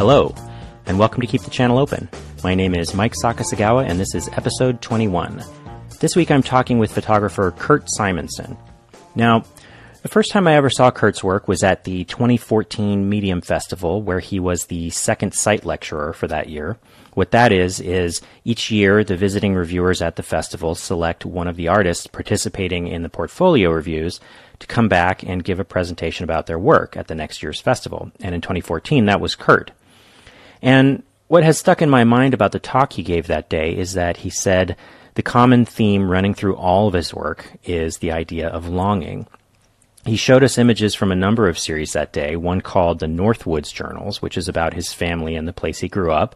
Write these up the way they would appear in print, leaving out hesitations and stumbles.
Hello, and welcome to Keep the Channel Open. My name is Mike Sakasagawa, and this is episode 21. This week I'm talking with photographer Kurt Simonson. Now, the first time I ever saw Kurt's work was at the 2014 Medium Festival, where he was the second site lecturer for that year. What that is each year the visiting reviewers at the festival select one of the artists participating in the portfolio reviews to come back and give a presentation about their work at the next year's festival. And in 2014, that was Kurt. And what has stuck in my mind about the talk he gave that day is that he said the common theme running through all of his work is the idea of longing. He showed us images from a number of series that day, one called the Northwoods Journals, which is about his family and the place he grew up,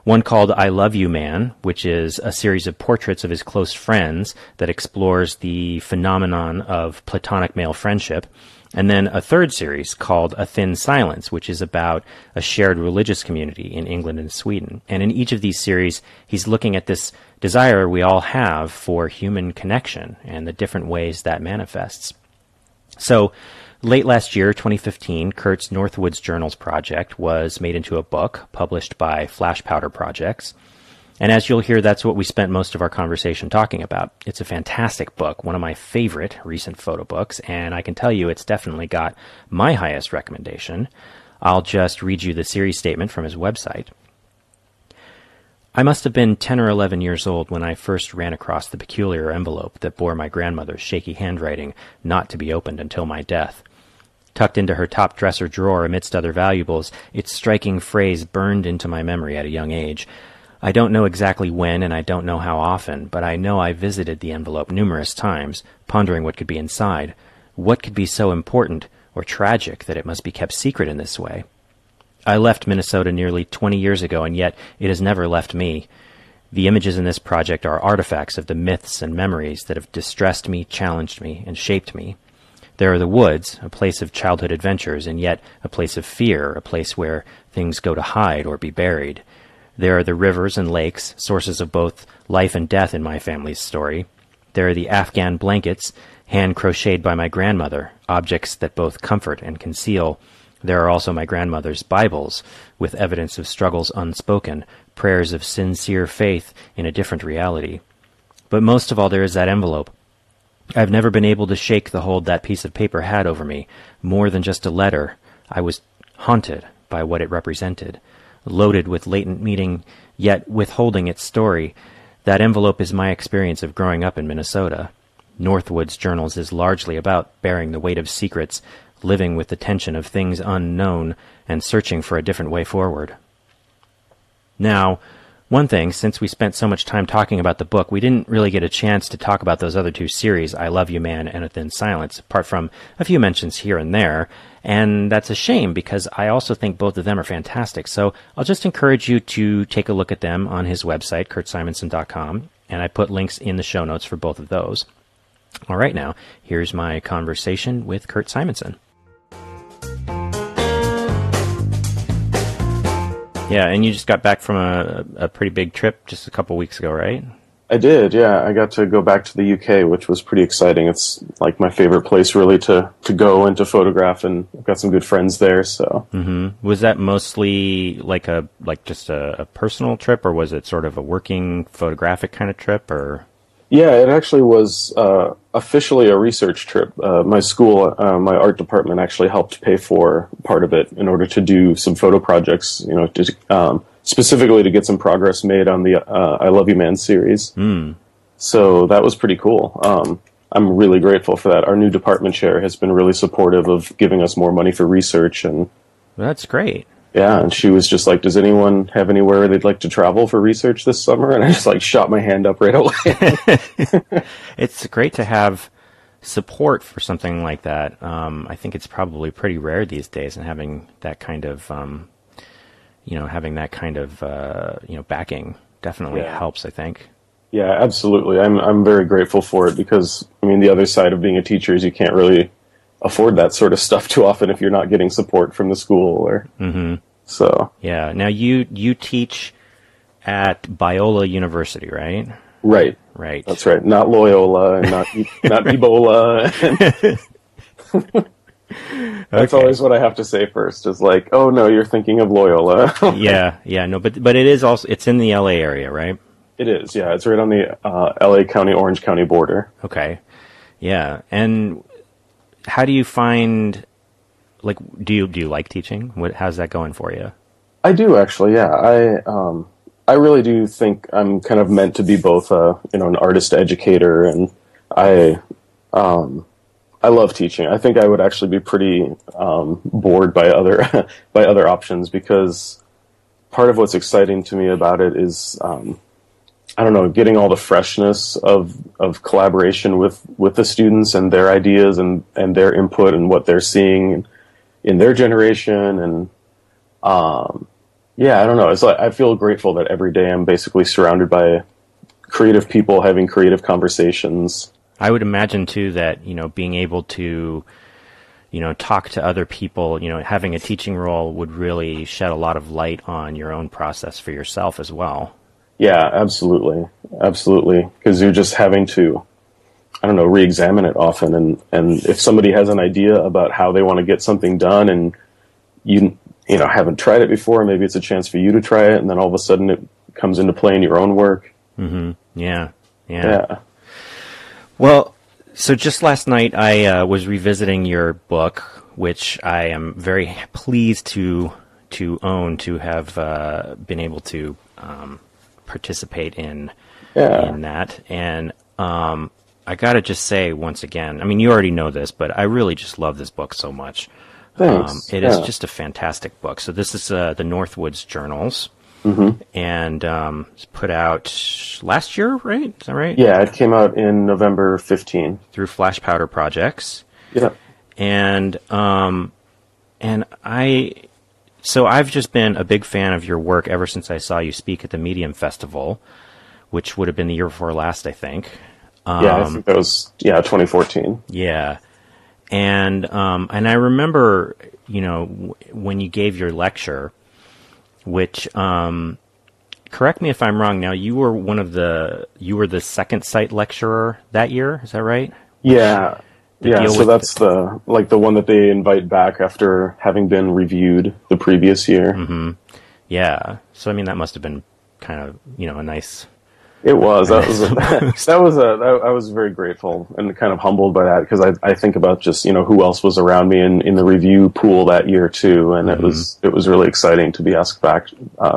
one called I Love You Man, which is a series of portraits of his close friends that explores the phenomenon of platonic male friendship, and then a third series called A Thin Silence, which is about a shared religious community in England and Sweden. And in each of these series, he's looking at this desire we all have for human connection and the different ways that manifests. So, late last year, 2015, Kurt's Northwoods Journals project was made into a book published by Flash Powder Projects. And as you'll hear, that's what we spent most of our conversation talking about. It's a fantastic book, one of my favorite recent photo books, and I can tell you it's definitely got my highest recommendation. I'll just read you the series statement from his website. I must have been 10 or 11 years old when I first ran across the peculiar envelope that bore my grandmother's shaky handwriting, not to be opened until my death. Tucked into her top dresser drawer amidst other valuables, its striking phrase burned into my memory at a young age. I don't know exactly when, and I don't know how often, but I know I visited the envelope numerous times, pondering what could be inside. What could be so important or tragic that it must be kept secret in this way? I left Minnesota nearly 20 years ago, and yet it has never left me. The images in this project are artifacts of the myths and memories that have distressed me, challenged me, and shaped me. There are the woods, a place of childhood adventures, and yet a place of fear, a place where things go to hide or be buried. There are the rivers and lakes, sources of both life and death in my family's story. There are the Afghan blankets, hand-crocheted by my grandmother, objects that both comfort and conceal. There are also my grandmother's Bibles, with evidence of struggles unspoken, prayers of sincere faith in a different reality. But most of all, there is that envelope. I've never been able to shake the hold that piece of paper had over me. More than just a letter, I was haunted by what it represented. Loaded with latent meaning, yet withholding its story, that envelope is my experience of growing up in Minnesota. Northwoods Journals is largely about bearing the weight of secrets, living with the tension of things unknown, and searching for a different way forward. Now, one thing, since we spent so much time talking about the book, we didn't really get a chance to talk about those other two series, I Love You Man and A Thin Silence, apart from a few mentions here and there, and that's a shame because I also think both of them are fantastic. So I'll just encourage you to take a look at them on his website, kurtsimonson.com, and I put links in the show notes for both of those. All right, now, here's my conversation with Kurt Simonson. Yeah, and you just got back from a pretty big trip just a couple weeks ago, right? I did, yeah. I got to go back to the UK, which was pretty exciting. It's like my favorite place really to go and to photograph, and I've got some good friends there, so. Mm-hmm. Was that mostly like just a personal trip, or was it sort of a working photographic kind of trip, or? Yeah, it actually was officially a research trip. My school, my art department actually helped pay for part of it in order to do some photo projects, specifically to get some progress made on the I Love You Man series. Mm. So that was pretty cool. I'm really grateful for that. Our new department chair has been really supportive of giving us more money for research. And that's great. Yeah, and she was just like, does anyone have anywhere they'd like to travel for research this summer? And I just shot my hand up right away. It's great to have support for something like that. I think it's probably pretty rare these days, and having that kind of, backing definitely helps, I think. Yeah, absolutely. I'm very grateful for it because, the other side of being a teacher is you can't really afford that sort of stuff too often if you're not getting support from the school or so. Yeah. Now you teach at Biola University, right? Right. Right. That's right. Not Loyola and not Ebola. That's always what I have to say first. Is like, oh no, you're thinking of Loyola. Yeah, no, but it is also, it's in the LA area, right? It is, yeah. It's right on the LA County, Orange County border. Okay. Yeah. And how do you find, like, do you like teaching? How's that going for you? I do actually, yeah. I really do think I'm kind of meant to be both an artist educator, and I love teaching. I think I would actually be pretty bored by other by other options, because part of what's exciting to me about it is I don't know, getting all the freshness of collaboration with the students and their ideas and their input and what they're seeing in their generation. And yeah, I don't know. It's like I feel grateful that every day I'm basically surrounded by creative people having creative conversations. I would imagine too that, being able to, talk to other people, having a teaching role would really shed a lot of light on your own process for yourself as well. Yeah, absolutely. Absolutely. Because you're just having to, I don't know, re-examine it often. And if somebody has an idea about how they want to get something done and you haven't tried it before, maybe it's a chance for you to try it. And then all of a sudden it comes into play in your own work. Mm-hmm. Yeah. Well, so just last night I was revisiting your book, which I am very pleased to own, to have been able to participate in that. And I got to just say once again, I mean, you already know this, but I really just love this book so much. Thanks. It is just a fantastic book. So this is the Northwoods Journals. Mm-hmm. And it's put out last year, right? Is that right? Yeah, it came out in November 15. Through Flash Powder Projects. Yeah. And I've just been a big fan of your work ever since I saw you speak at the Medium Festival, which would have been the year before last, I think. I think that was 2014. Yeah. And I remember, when you gave your lecture, which, correct me if I'm wrong now, you were the second site lecturer that year, is that right? Yeah. So that's the one that they invite back after having been reviewed the previous year. Mm-hmm. Yeah. So, I mean, that must have been kind of, a nice... It was. I was very grateful and kind of humbled by that, because I think about just, who else was around me in the review pool that year too. And mm-hmm. it was really exciting to be asked back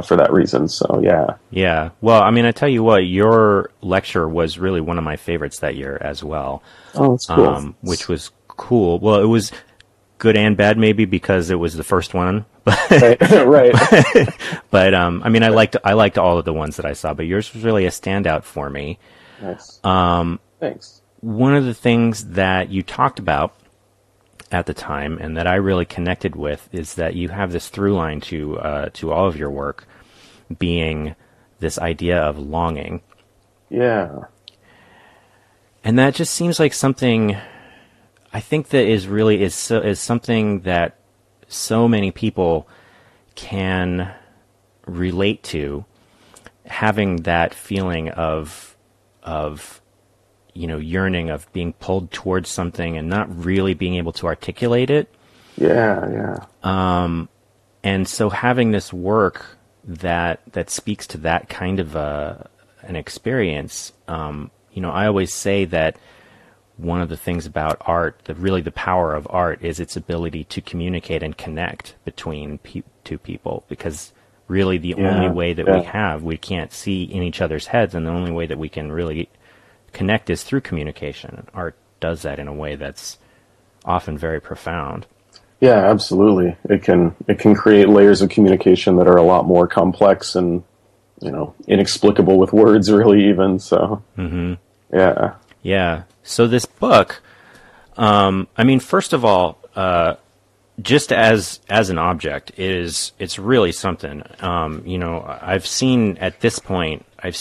for that reason. So, yeah. Yeah. Well, I mean, I tell you what, your lecture was really one of my favorites that year as well. Oh, that's cool. Which was cool. Well, it was good and bad maybe because it was the first one. Right. But I mean, I liked all of the ones that I saw, but yours was really a standout for me. Nice. Thanks. One of the things that you talked about at the time, and that I really connected with, is that you have this through line to all of your work being this idea of longing. Yeah. And that just seems like something I think that is something that so many people can relate to, having that feeling of yearning, of being pulled towards something and not really being able to articulate it. Yeah. And so having this work that speaks to that kind of an experience, I always say that one of the things about art, the power of art, is its ability to communicate and connect between two people. Because really the only way that we can't see in each other's heads, and the only way that we can really connect is through communication. And art does that in a way that's often very profound. Yeah, absolutely. It can create layers of communication that are a lot more complex and, inexplicable with words, really, even. So, yeah. Yeah. So this book, I mean, first of all, just as an object, it's really something. I've seen at this point, a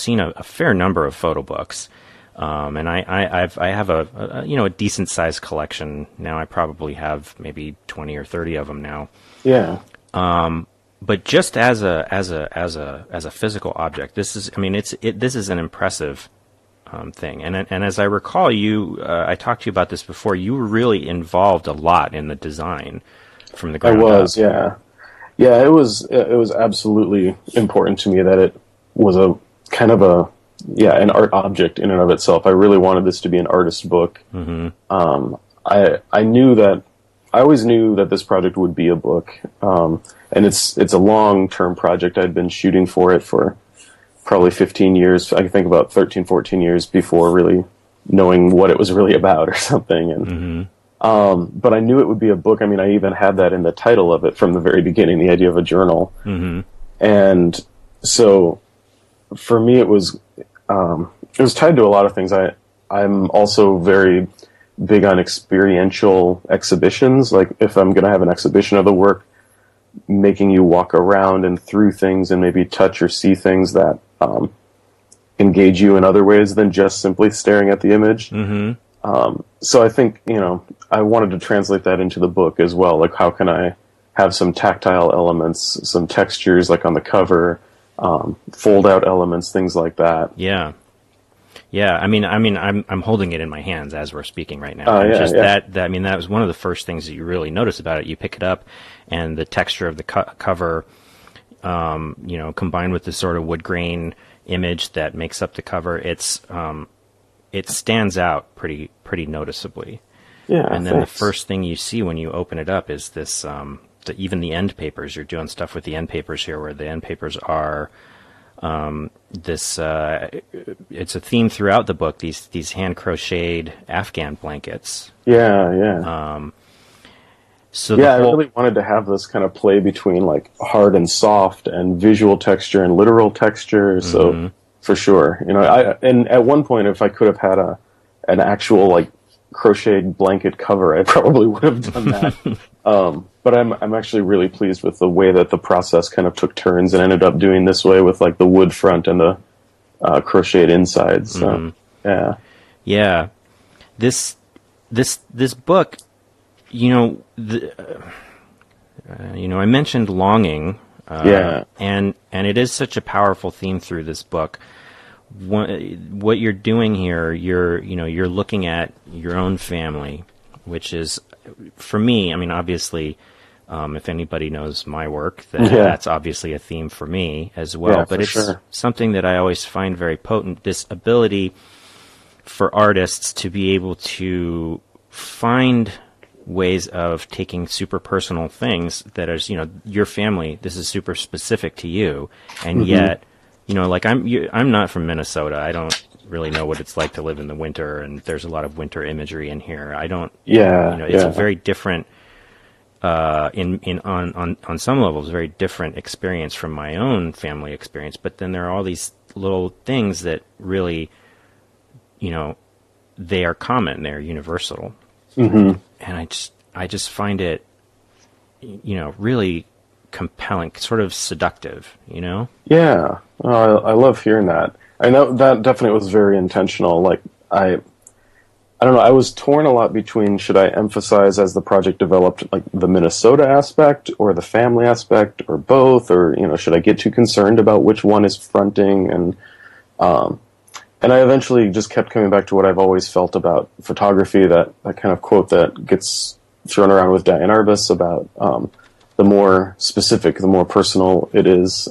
fair number of photo books, and I have a decent sized collection now. I probably have maybe 20 or 30 of them now. Yeah. But just as a physical object, this is an impressive thing. And as I recall, I talked to you about this before. You were really involved a lot in the design from the ground up. I was, yeah. Yeah, it was absolutely important to me that it was a kind of an art object in and of itself. I really wanted this to be an artist book. Mm-hmm. I always knew that this project would be a book. And it's a long-term project. I'd been shooting for it for probably 15 years. I think about 13, 14 years before really knowing what it was really about or something. And, mm-hmm. But I knew it would be a book. I mean, I even had that in the title of it from the very beginning, the idea of a journal. Mm-hmm. And so for me, it was tied to a lot of things. I'm also very big on experiential exhibitions. Like if I'm going to have an exhibition of the work, making you walk around and through things and maybe touch or see things that engage you in other ways than just simply staring at the image. Mm-hmm. So I think, I wanted to translate that into the book as well. Like how can I have some tactile elements, some textures like on the cover, fold out elements, things like that. Yeah. Yeah, I mean, I'm holding it in my hands as we're speaking right now. That was one of the first things that you really notice about it. You pick it up, and the texture of the cover, combined with the sort of wood grain image that makes up the cover, it stands out pretty noticeably. Yeah, and then the first thing you see when you open it up is this. Even the end papers. You're doing stuff with the end papers here, where the end papers are. It's a theme throughout the book, these hand crocheted Afghan blankets. Yeah. I really wanted to have this kind of play between like hard and soft and visual texture and literal texture. So mm-hmm. for sure, and at one point, if I could have had an actual like crocheted blanket cover, I probably would have done that. But I'm actually really pleased with the way that the process kind of took turns and ended up doing this way with like the wood front and the crocheted insides. So, mm-hmm. Yeah. This book, I mentioned longing. And it is such a powerful theme through this book. What you're doing here, you're looking at your own family, which is, for me, I mean, obviously, if anybody knows my work, that's obviously a theme for me as well. Yeah, but it's something that I always find very potent, this ability for artists to be able to find ways of taking super personal things that is, your family, this is super specific to you, and mm-hmm. yet, like I'm not from Minnesota. I don't really know what it's like to live in the winter, and there's a lot of winter imagery in here. I don't. It's a very different, on some levels, very different experience from my own family experience. But then there are all these little things that really, they are common. They're universal, mm-hmm. and I just find it, really compelling, sort of seductive. Yeah, I love hearing that. I know that definitely was very intentional. Like I don't know, I was torn a lot between should I emphasize as the project developed like the Minnesota aspect or the family aspect or both, or should I get too concerned about which one is fronting, and I eventually just kept coming back to what I've always felt about photography, that kind of quote that gets thrown around with Diane Arbus about the more specific, the more personal it is,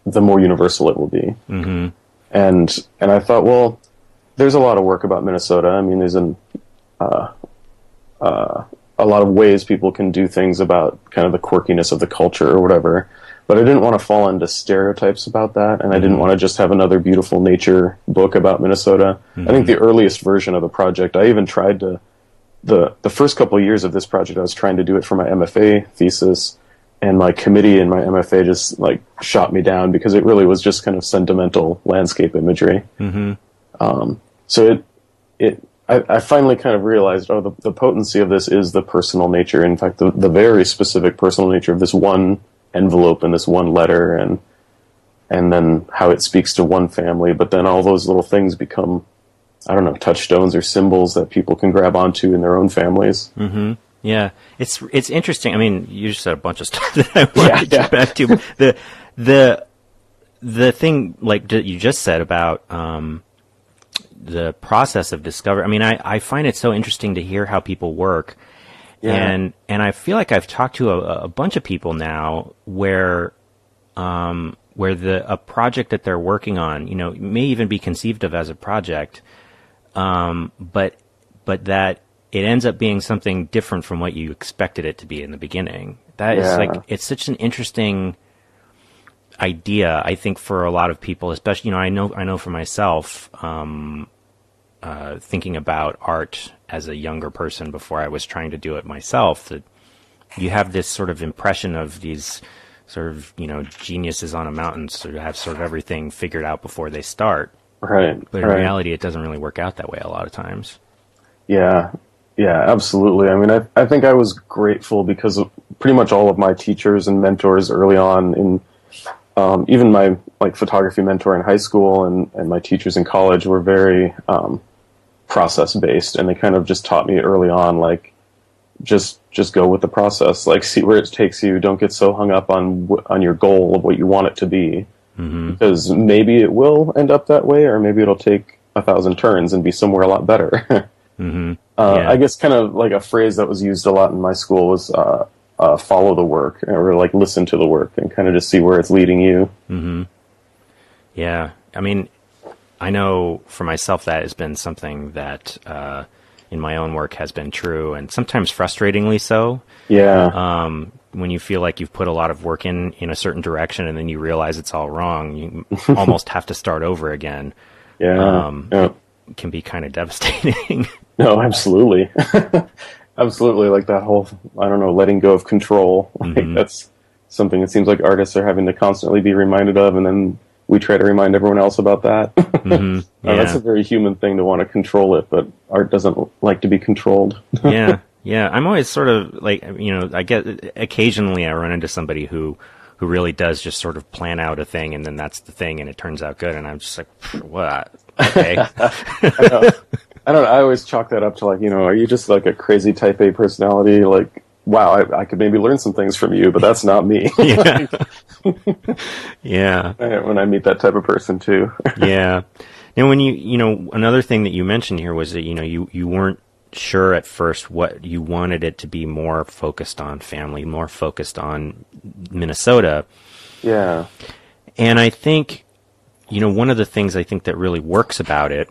the more universal it will be. Mm-hmm. And I thought, well, there's a lot of work about Minnesota. I mean, there's a lot of ways people can do things about kind of the quirkiness of the culture or whatever. But I didn't want to fall into stereotypes about that, and I didn't want to just have another beautiful nature book about Minnesota. Mm-hmm. I think the earliest version of the project, I even tried to, the first couple of years of this project, I was trying to do it for my MFA thesis, and my committee in my MFA just like shot me down because it really was just kind of sentimental landscape imagery. Mm-hmm. So I finally kind of realized, the potency of this is the personal nature. In fact, the very specific personal nature of this one envelope and this one letter, and then how it speaks to one family. But then all those little things become, I don't know, touchstones or symbols that people can grab onto in their own families. Mm-hmm. Yeah, it's interesting. I mean, you just said a bunch of stuff that I wanted to get back to. The thing like you just said about the process of discovery. I mean, I find it so interesting to hear how people work. Yeah. And I feel like I've talked to a bunch of people now where a project that they're working on, you know, may even be conceived of as a project, but that it ends up being something different from what you expected it to be in the beginning. That is like, it's such an interesting idea, I think, for a lot of people, especially, you know, I know for myself, thinking about art as a younger person before I was trying to do it myself, that you have this sort of impression of these sort of, you know, geniuses on a mountain sort of have sort of everything figured out before they start. Right. But in reality, it doesn't really work out that way a lot of times. Yeah. Yeah, absolutely. I mean, I think I was grateful because of pretty much all of my teachers and mentors early on in, even my like photography mentor in high school and my teachers in college were very, process based, and they kind of just taught me early on, like, just go with the process, like, see where it takes you. Don't get so hung up on your goal of what you want it to be, because maybe it will end up that way, or maybe it'll take 1,000 turns and be somewhere a lot better. I guess kind of like a phrase that was used a lot in my school was follow the work, or like listen to the work and kind of just see where it's leading you. Yeah. I mean, I know for myself that has been something that in my own work has been true, and sometimes frustratingly so. Yeah. When you feel like you've put a lot of work in a certain direction and then you realize it's all wrong, you almost have to start over again. It can be kind of devastating. No, absolutely. Absolutely. Like that whole, I don't know, letting go of control. Like that's something it seems like artists are having to constantly be reminded of, and then we try to remind everyone else about that. That's a very human thing to want to control it, but art doesn't like to be controlled. Yeah. I'm always sort of like, you know, occasionally I run into somebody who really does just sort of plan out a thing, and then that's the thing, and it turns out good, and I'm just like, what? Okay. I don't know. I always chalk that up to, like, you know, are you just like a crazy type A personality? Like, wow, I could maybe learn some things from you, but that's not me. Yeah. When I meet that type of person too. Yeah. And when you know, another thing that you mentioned here was that, you know, you weren't sure at first what you wanted it to be, more focused on family, more focused on Minnesota. Yeah. And I think, you know, one of the things I think that really works about it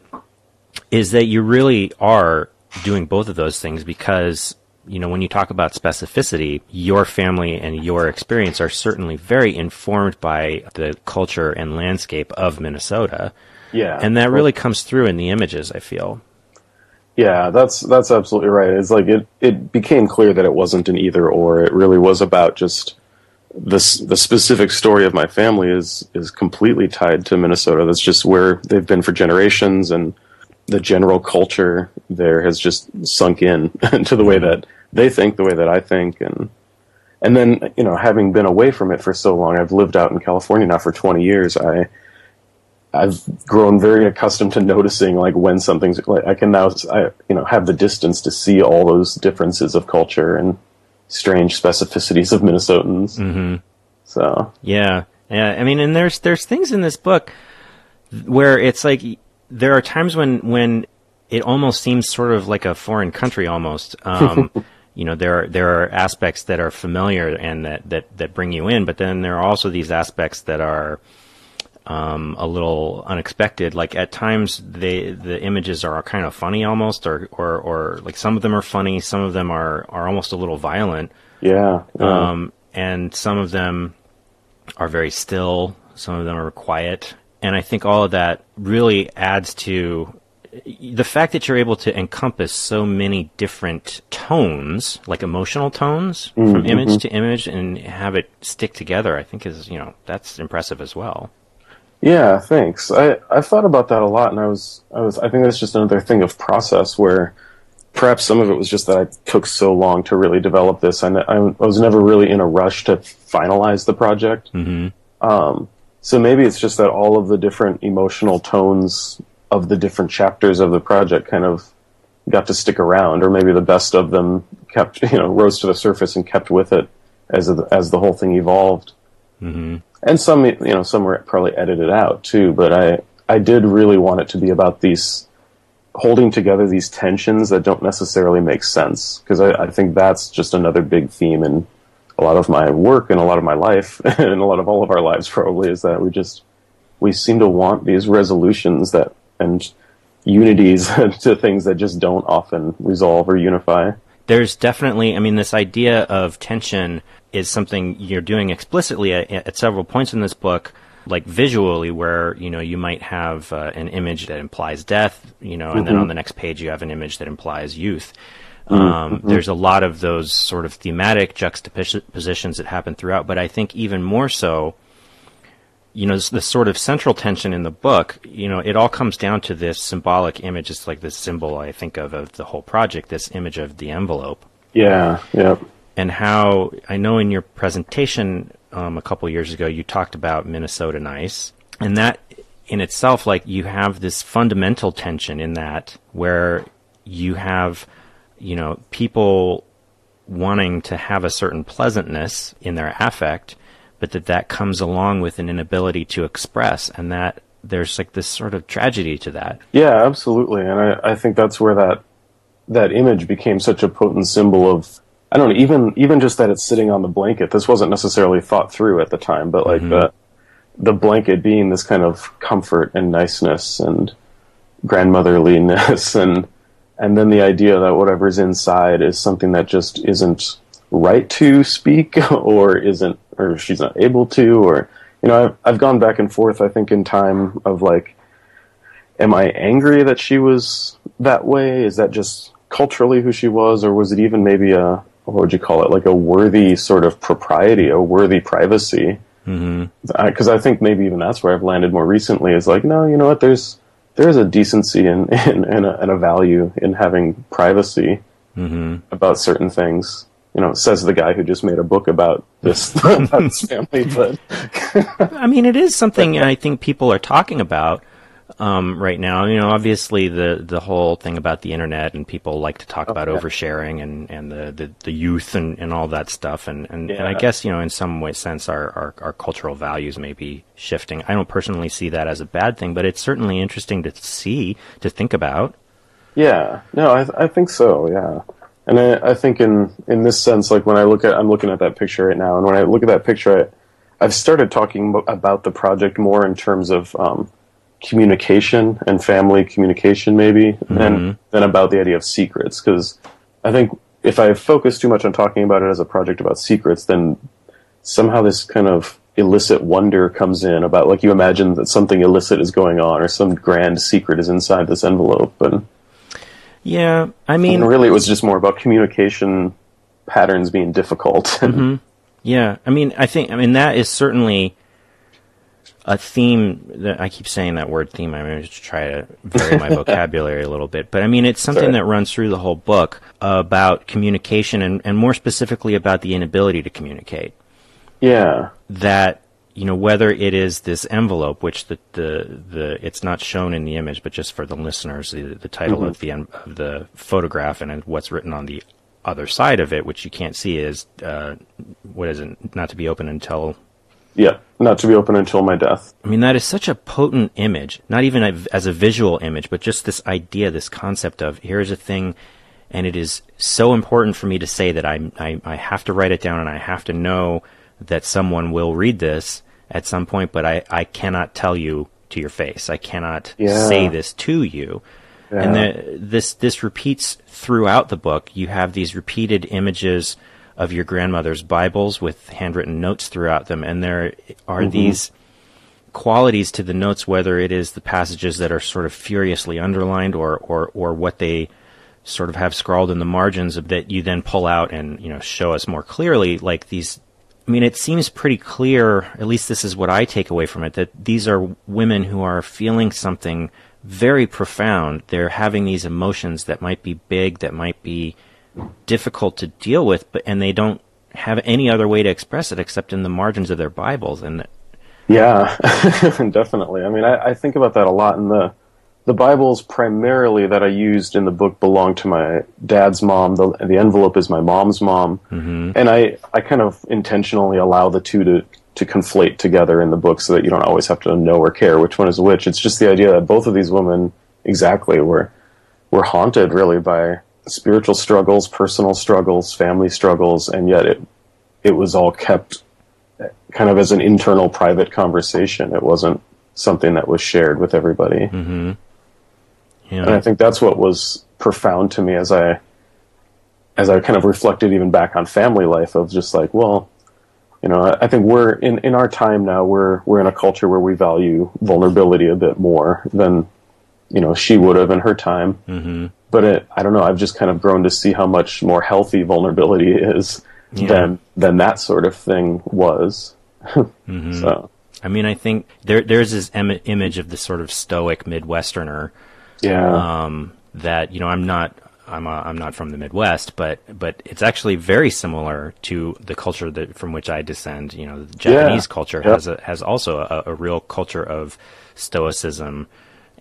is that you really are doing both of those things, because, you know, when you talk about specificity, your family and your experience are certainly very informed by the culture and landscape of Minnesota. Yeah. And that really comes through in the images, I feel. Yeah, that's absolutely right. It's like it became clear that it wasn't an either or. It really was about just the specific story of my family is completely tied to Minnesota. That's just where they've been for generations, and the general culture there has just sunk in to the way that they think, the way that I think, and then, you know, having been away from it for so long, I've lived out in California now for 20 years. I've grown very accustomed to noticing, like, when something's like, I can now, you know, have the distance to see all those differences of culture and strange specificities of Minnesotans. So yeah. I mean, and there's things in this book where it's like, there are times when it almost seems sort of like a foreign country almost. You know, there are aspects that are familiar and that bring you in, but then there are also these aspects that are a little unexpected. Like at times the images are kind of funny almost, or like some of them are funny, some of them are almost a little violent. Yeah. And some of them are very still, some of them are quiet. And I think all of that really adds to the fact that you're able to encompass so many different tones, like emotional tones, from image to image, and have it stick together, I think is, you know, that's impressive as well. Yeah, thanks. I thought about that a lot, and I think that's just another thing of process, where perhaps some of it was just that I took so long to really develop this, and I was never really in a rush to finalize the project. So maybe it's just that all of the different emotional tones of the different chapters of the project kind of got to stick around, or maybe the best of them kept, you know, rose to the surface and kept with it as the whole thing evolved. And some, you know, some were probably edited out too, but I did really want it to be about these holding together these tensions that don't necessarily make sense. Because I think that's just another big theme in a lot of my work and a lot of my life, and a lot of all of our lives probably, is that we seem to want these resolutions that and unities to things that just don't often resolve or unify. There's definitely, I mean, this idea of tension is something you're doing explicitly at several points in this book, like visually, where, you know, you might have an image that implies death, you know, and then on the next page you have an image that implies youth. There's a lot of those sort of thematic juxtapositions that happen throughout, but I think even more so, you know, the sort of central tension in the book, you know, it all comes down to this symbolic image. It's like this symbol I think of the whole project, this image of the envelope. Yeah, yeah. And how, I know in your presentation a couple years ago, you talked about Minnesota Nice, and that in itself, like, you have this fundamental tension in that, where you have, you know, people wanting to have a certain pleasantness in their affect, but that comes along with an inability to express, and that there's like this sort of tragedy to that. Yeah, absolutely. And I think that's where that image became such a potent symbol of, I don't know, even just that it's sitting on the blanket. This wasn't necessarily thought through at the time, but like the blanket being this kind of comfort and niceness and grandmotherliness, and then the idea that whatever's inside is something that just isn't right to speak, or she's not able to, or, you know, I've gone back and forth, I think, in time of like, am I angry that she was that way? Is that just culturally who she was, or was it even maybe what would you call it, like a worthy sort of propriety, a worthy privacy? Because I think maybe even that's where I've landed more recently, is like, no, you know what, there's a decency and a value in having privacy about certain things. You know, says the guy who just made a book about this, about his family. But I mean, it is something I think people are talking about right now. You know, obviously the whole thing about the internet, and people like to talk about oversharing and the youth and all that stuff. And I guess, you know, in some way, sense, our cultural values may be shifting. I don't personally see that as a bad thing, but it's certainly interesting to think about. Yeah, no, I think so. Yeah. And I think in this sense, like, when I'm looking at that picture right now, and when I look at that picture, I've started talking about the project more in terms of communication and family communication, maybe, than about the idea of secrets. Because I think if I focus too much on talking about it as a project about secrets, then somehow this kind of illicit wonder comes in about, like, you imagine that something illicit is going on, or some grand secret is inside this envelope, and yeah, I mean, really, it was just more about communication patterns being difficult. Yeah, I mean, that is certainly a theme that I keep saying that word theme. I'm going to try to vary my vocabulary a little bit, but I mean, it's something that runs through the whole book about communication, and more specifically about the inability to communicate. Yeah, that, you know, whether it is this envelope, which the it's not shown in the image, but just for the listeners, the title of the photograph and what's written on the other side of it, which you can't see, is what is it? Not to be open until. Yeah, not to be open until my death. I mean, that is such a potent image, not even as a visual image, but just this idea, this concept of, here's a thing, and it is so important for me to say that I have to write it down, and I have to know that someone will read this at some point, but I cannot tell you to your face. I cannot say this to you. Yeah. And this repeats throughout the book. You have these repeated images of your grandmother's Bibles with handwritten notes throughout them, and there are these qualities to the notes, whether it is the passages that are sort of furiously underlined, or what they sort of have scrawled in the margins that you then pull out and, you know, show us more clearly, like these. I mean, it seems pretty clear, at least this is what I take away from it, that these are women who are feeling something very profound. They're having these emotions that might be big, that might be difficult to deal with, and they don't have any other way to express it except in the margins of their Bibles. And yeah, definitely. I mean, I think about that a lot, and the Bibles primarily that I used in the book belonged to my dad's mom. The envelope is my mom's mom. And I kind of intentionally allow the two to conflate together in the book so that you don't always have to know or care which one is which. It's just the idea that both of these women exactly were were haunted really by spiritual struggles, personal struggles, family struggles, and yet it was all kept kind of as an internal private conversation. It wasn't something that was shared with everybody. Mm-hmm. Yeah. And I think that's what was profound to me as I kind of reflected even back on family life, of just like, well, you know, I think we're in our time now, we're in a culture where we value vulnerability a bit more than, you know, she would have in her time. Mm-hmm. But I don't know, I've just kind of grown to see how much more healthy vulnerability is than that sort of thing was. Mm-hmm. So, I mean, I think there's this image of the sort of stoic Midwesterner. That, you know, I'm not from the Midwest, but it's actually very similar to the culture from which I descend. You know, the Japanese culture has also a real culture of stoicism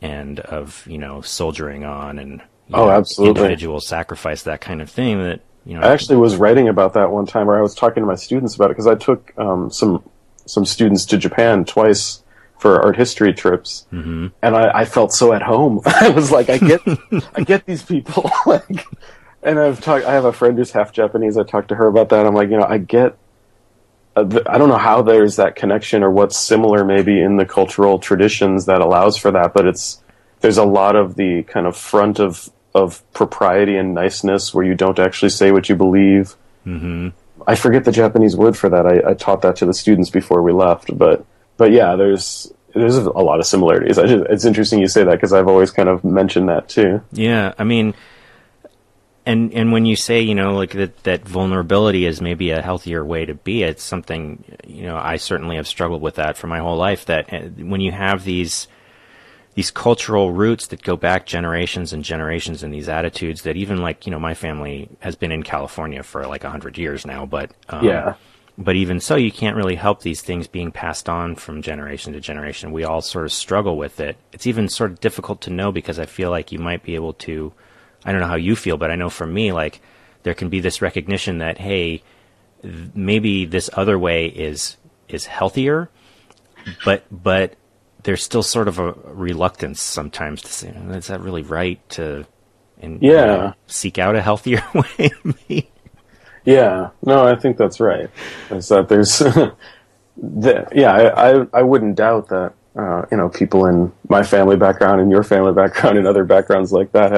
and of, you know, soldiering on and absolutely, individual sacrifice, that kind of thing. That, you know, I actually was writing about that one time, where I was talking to my students about it, because I took some students to Japan twice for art history trips, mm-hmm. and I felt so at home. I was like, I get these people. Like, and I have a friend who's half Japanese. I talked to her about that. I'm like, you know, I don't know how there's that connection or what's similar maybe in the cultural traditions that allows for that, but there's a lot of the kind of front of propriety and niceness where you don't actually say what you believe. Mm-hmm. I forget the Japanese word for that. I taught that to the students before we left, but yeah, there's a lot of similarities. It's interesting you say that, because I've always kind of mentioned that too. Yeah, I mean, and when you say, you know, like that vulnerability is maybe a healthier way to be, it's something, you know, I certainly have struggled with that for my whole life, that when you have these cultural roots that go back generations and generations, and these attitudes that even, like, you know, my family has been in California for like 100 years now, but but even so, you can't really help these things being passed on from generation to generation. We all sort of struggle with it. It's even sort of difficult to know, because I feel like you might be able to, I don't know how you feel, but I know for me, like, there can be this recognition that, hey, maybe this other way is healthier, but there's still sort of a reluctance sometimes to say, is that really right to seek out a healthier way? Yeah, no, I think that's right. Is that there's, I wouldn't doubt that, you know, people in my family background and your family background and other backgrounds like that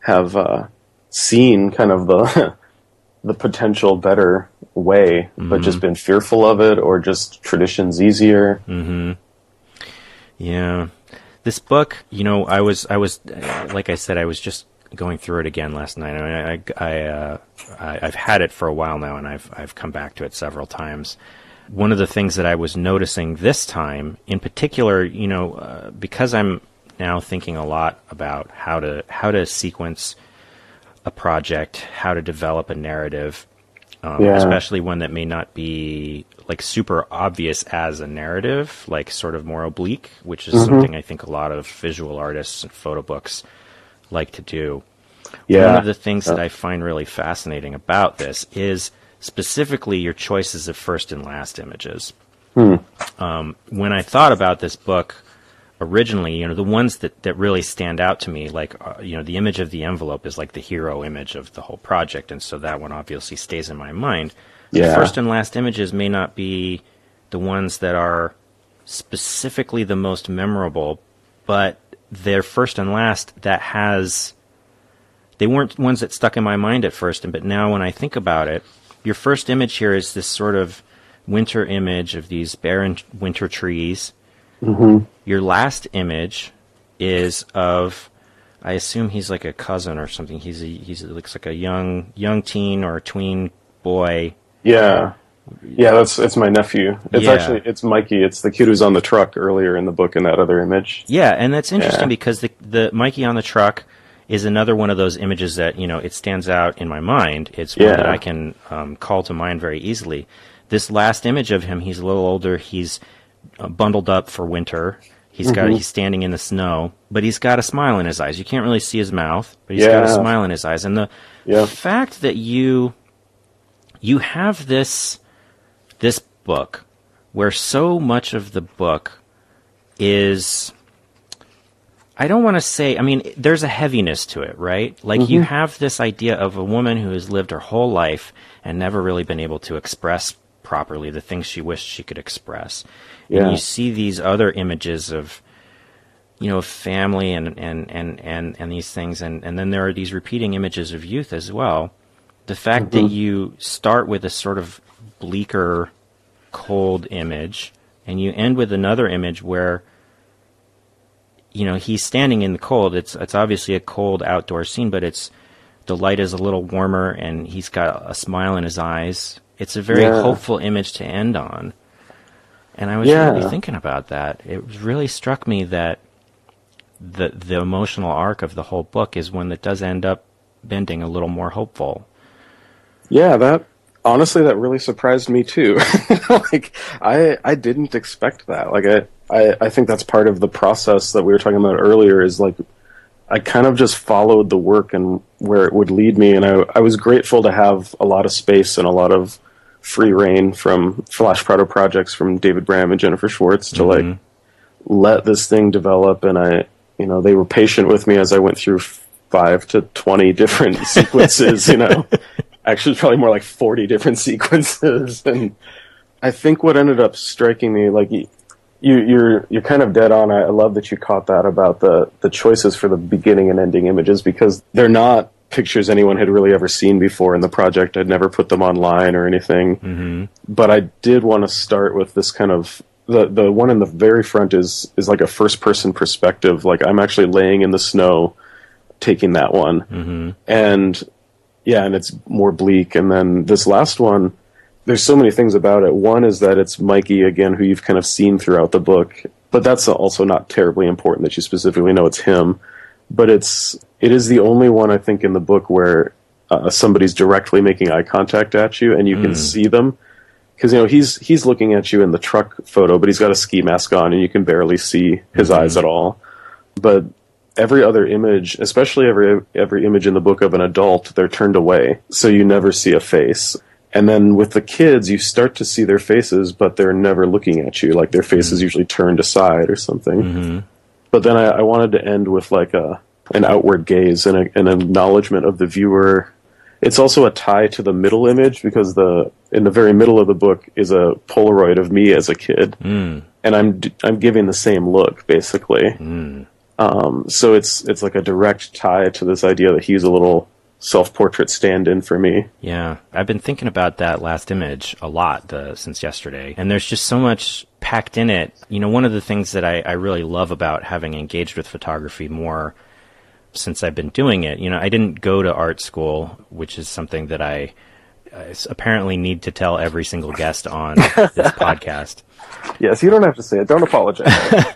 have seen kind of the potential better way, mm-hmm. but just been fearful of it, or just tradition's easier. Mm-hmm. Yeah, this book, you know, I was like I said, I was just going through it again last night. I mean, I've had it for a while now, and I've come back to it several times. One of the things that I was noticing this time, in particular, you know, because I'm now thinking a lot about how to sequence a project, how to develop a narrative, especially one that may not be like super obvious as a narrative, like sort of more oblique, which is mm-hmm. something I think a lot of visual artists and photo books like to do. Yeah. One of the things that I find really fascinating about this is specifically your choices of first and last images. When I thought about this book originally, you know, the ones that really stand out to me, like, you know, the image of the envelope is like the hero image of the whole project, and so that one obviously stays in my mind. Yeah. The first and last images may not be the ones that are specifically the most memorable, but they're first and last they weren't ones that stuck in my mind at first, but now when I think about it, your first image here is this sort of winter image of these barren winter trees. Mm-hmm. Your last image is of, I assume he's like a cousin or something. He looks like a young teen or a tween boy. Yeah. Yeah, it's my nephew. It's Mikey. It's the kid who's on the truck earlier in the book in that other image. Yeah, and that's interesting because the Mikey on the truck is another one of those images that, you know, it stands out in my mind. It's one that I can call to mind very easily. This last image of him, he's a little older. He's bundled up for winter. He's standing in the snow, but he's got a smile in his eyes. You can't really see his mouth, but he's got a smile in his eyes. And the fact that you have this book where so much of the book is I don't want to say, I mean, there's a heaviness to it, right? Like you have this idea of a woman who has lived her whole life and never really been able to express properly the things she wished she could express. And you see these other images of, you know, family and these things. And then there are these repeating images of youth as well. The fact that you start with a sort of bleaker, cold image and you end with another image where, you know, he's standing in the cold. It's obviously a cold outdoor scene, but the light is a little warmer and he's got a smile in his eyes. It's a very hopeful image to end on. And I was really thinking about that. It really struck me that the emotional arc of the whole book is one that does end up bending a little more hopeful. Yeah, honestly, that really surprised me too. Like, I didn't expect that. Like, I think that's part of the process that we were talking about earlier, is like, I kind of just followed the work and where it would lead me. And I was grateful to have a lot of space and a lot of free reign from Flash Proto projects from David Bram and Jennifer Schwartz to like, let this thing develop. And they were patient with me as I went through 5 to 20 different sequences, you know. Actually, probably more like 40 different sequences. And I think what ended up striking me, like, you're kind of dead on. I love that you caught that about the choices for the beginning and ending images, because they're not pictures anyone had really ever seen before in the project. I'd never put them online or anything. But I did want to start with this kind of, the one in the very front is like a first person perspective. Like, I'm actually laying in the snow taking that one. And it's more bleak. And then this last one, there's so many things about it. One is that it's Mikey, again, who you've kind of seen throughout the book, but that's also not terribly important that you specifically know it's him. But it is the only one, I think, in the book where somebody's directly making eye contact at you and you can see them. Because, you know, he's looking at you in the truck photo, but he's got a ski mask on and you can barely see his eyes at all. But every other image, especially every image in the book of an adult, they're turned away, so you never see a face. And then with the kids, you start to see their faces, but they're never looking at you. Like, their face is usually turned aside or something. But then I wanted to end with like an outward gaze and an acknowledgement of the viewer. It's also a tie to the middle image, because in the very middle of the book is a Polaroid of me as a kid, and I'm giving the same look basically. So it's like a direct tie to this idea that he's a little self-portrait stand-in for me. Yeah, I've been thinking about that last image a lot since yesterday, and there's just so much packed in it. You know, one of the things that I really love about having engaged with photography more since I've been doing it, you know, I didn't go to art school, which is something that I apparently need to tell every single guest on this podcast. Yes, you don't have to say it. Don't apologize.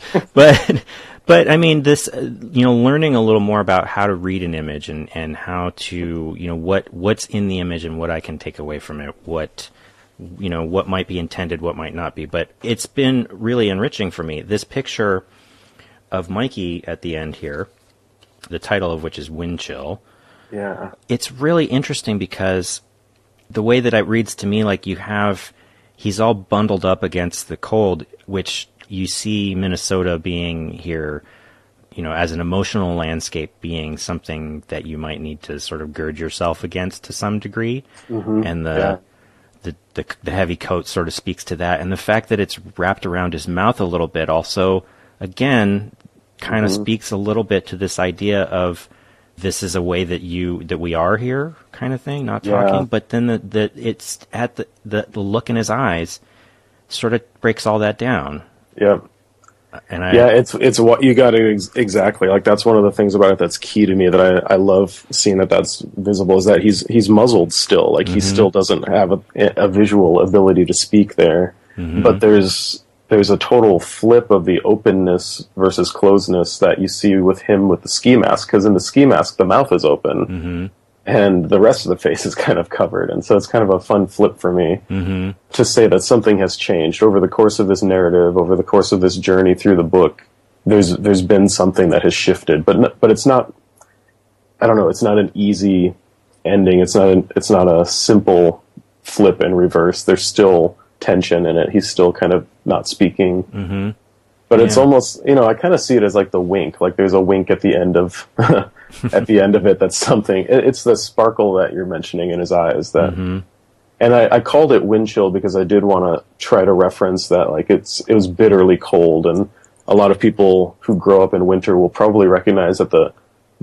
But I mean, this, you know, learning a little more about how to read an image and how to, you know, what's in the image and what I can take away from it, what might be intended, what might not be. But it's been really enriching for me. This picture of Mikey at the end here, the title of which is Wind Chill. Yeah. It's really interesting because the way that it reads to me, like he's all bundled up against the cold, which you see Minnesota being here, you know, as an emotional landscape, being something that you might need to sort of gird yourself against to some degree. And the heavy coat sort of speaks to that. And the fact that it's wrapped around his mouth a little bit also, again, kind of speaks a little bit to this idea of this is a way that we are here kind of thing, not talking. But then it's at the look in his eyes sort of breaks all that down. Yeah. And it's what you got to exactly, like, that's one of the things about it that's key to me, that I love seeing that's visible, is that he's muzzled still, like he still doesn't have a visual ability to speak there. But there's a total flip of the openness versus closeness that you see with him with the ski mask, because in the ski mask the mouth is open and the rest of the face is kind of covered. And so it's kind of a fun flip for me to say that something has changed over the course of this narrative, over the course of this journey through the book. There's been something that has shifted, but it's not, I don't know, it's not an easy ending. It's not a simple flip and reverse. There's still tension in it. He's still kind of not speaking. But it's almost, I kind of see it as like the wink. Like there's a wink at the end of at the end of it. That's something. It's the sparkle that you're mentioning in his eyes. That, and I called it wind chill because I did want to try to reference that. Like it was bitterly cold, and a lot of people who grow up in winter will probably recognize that the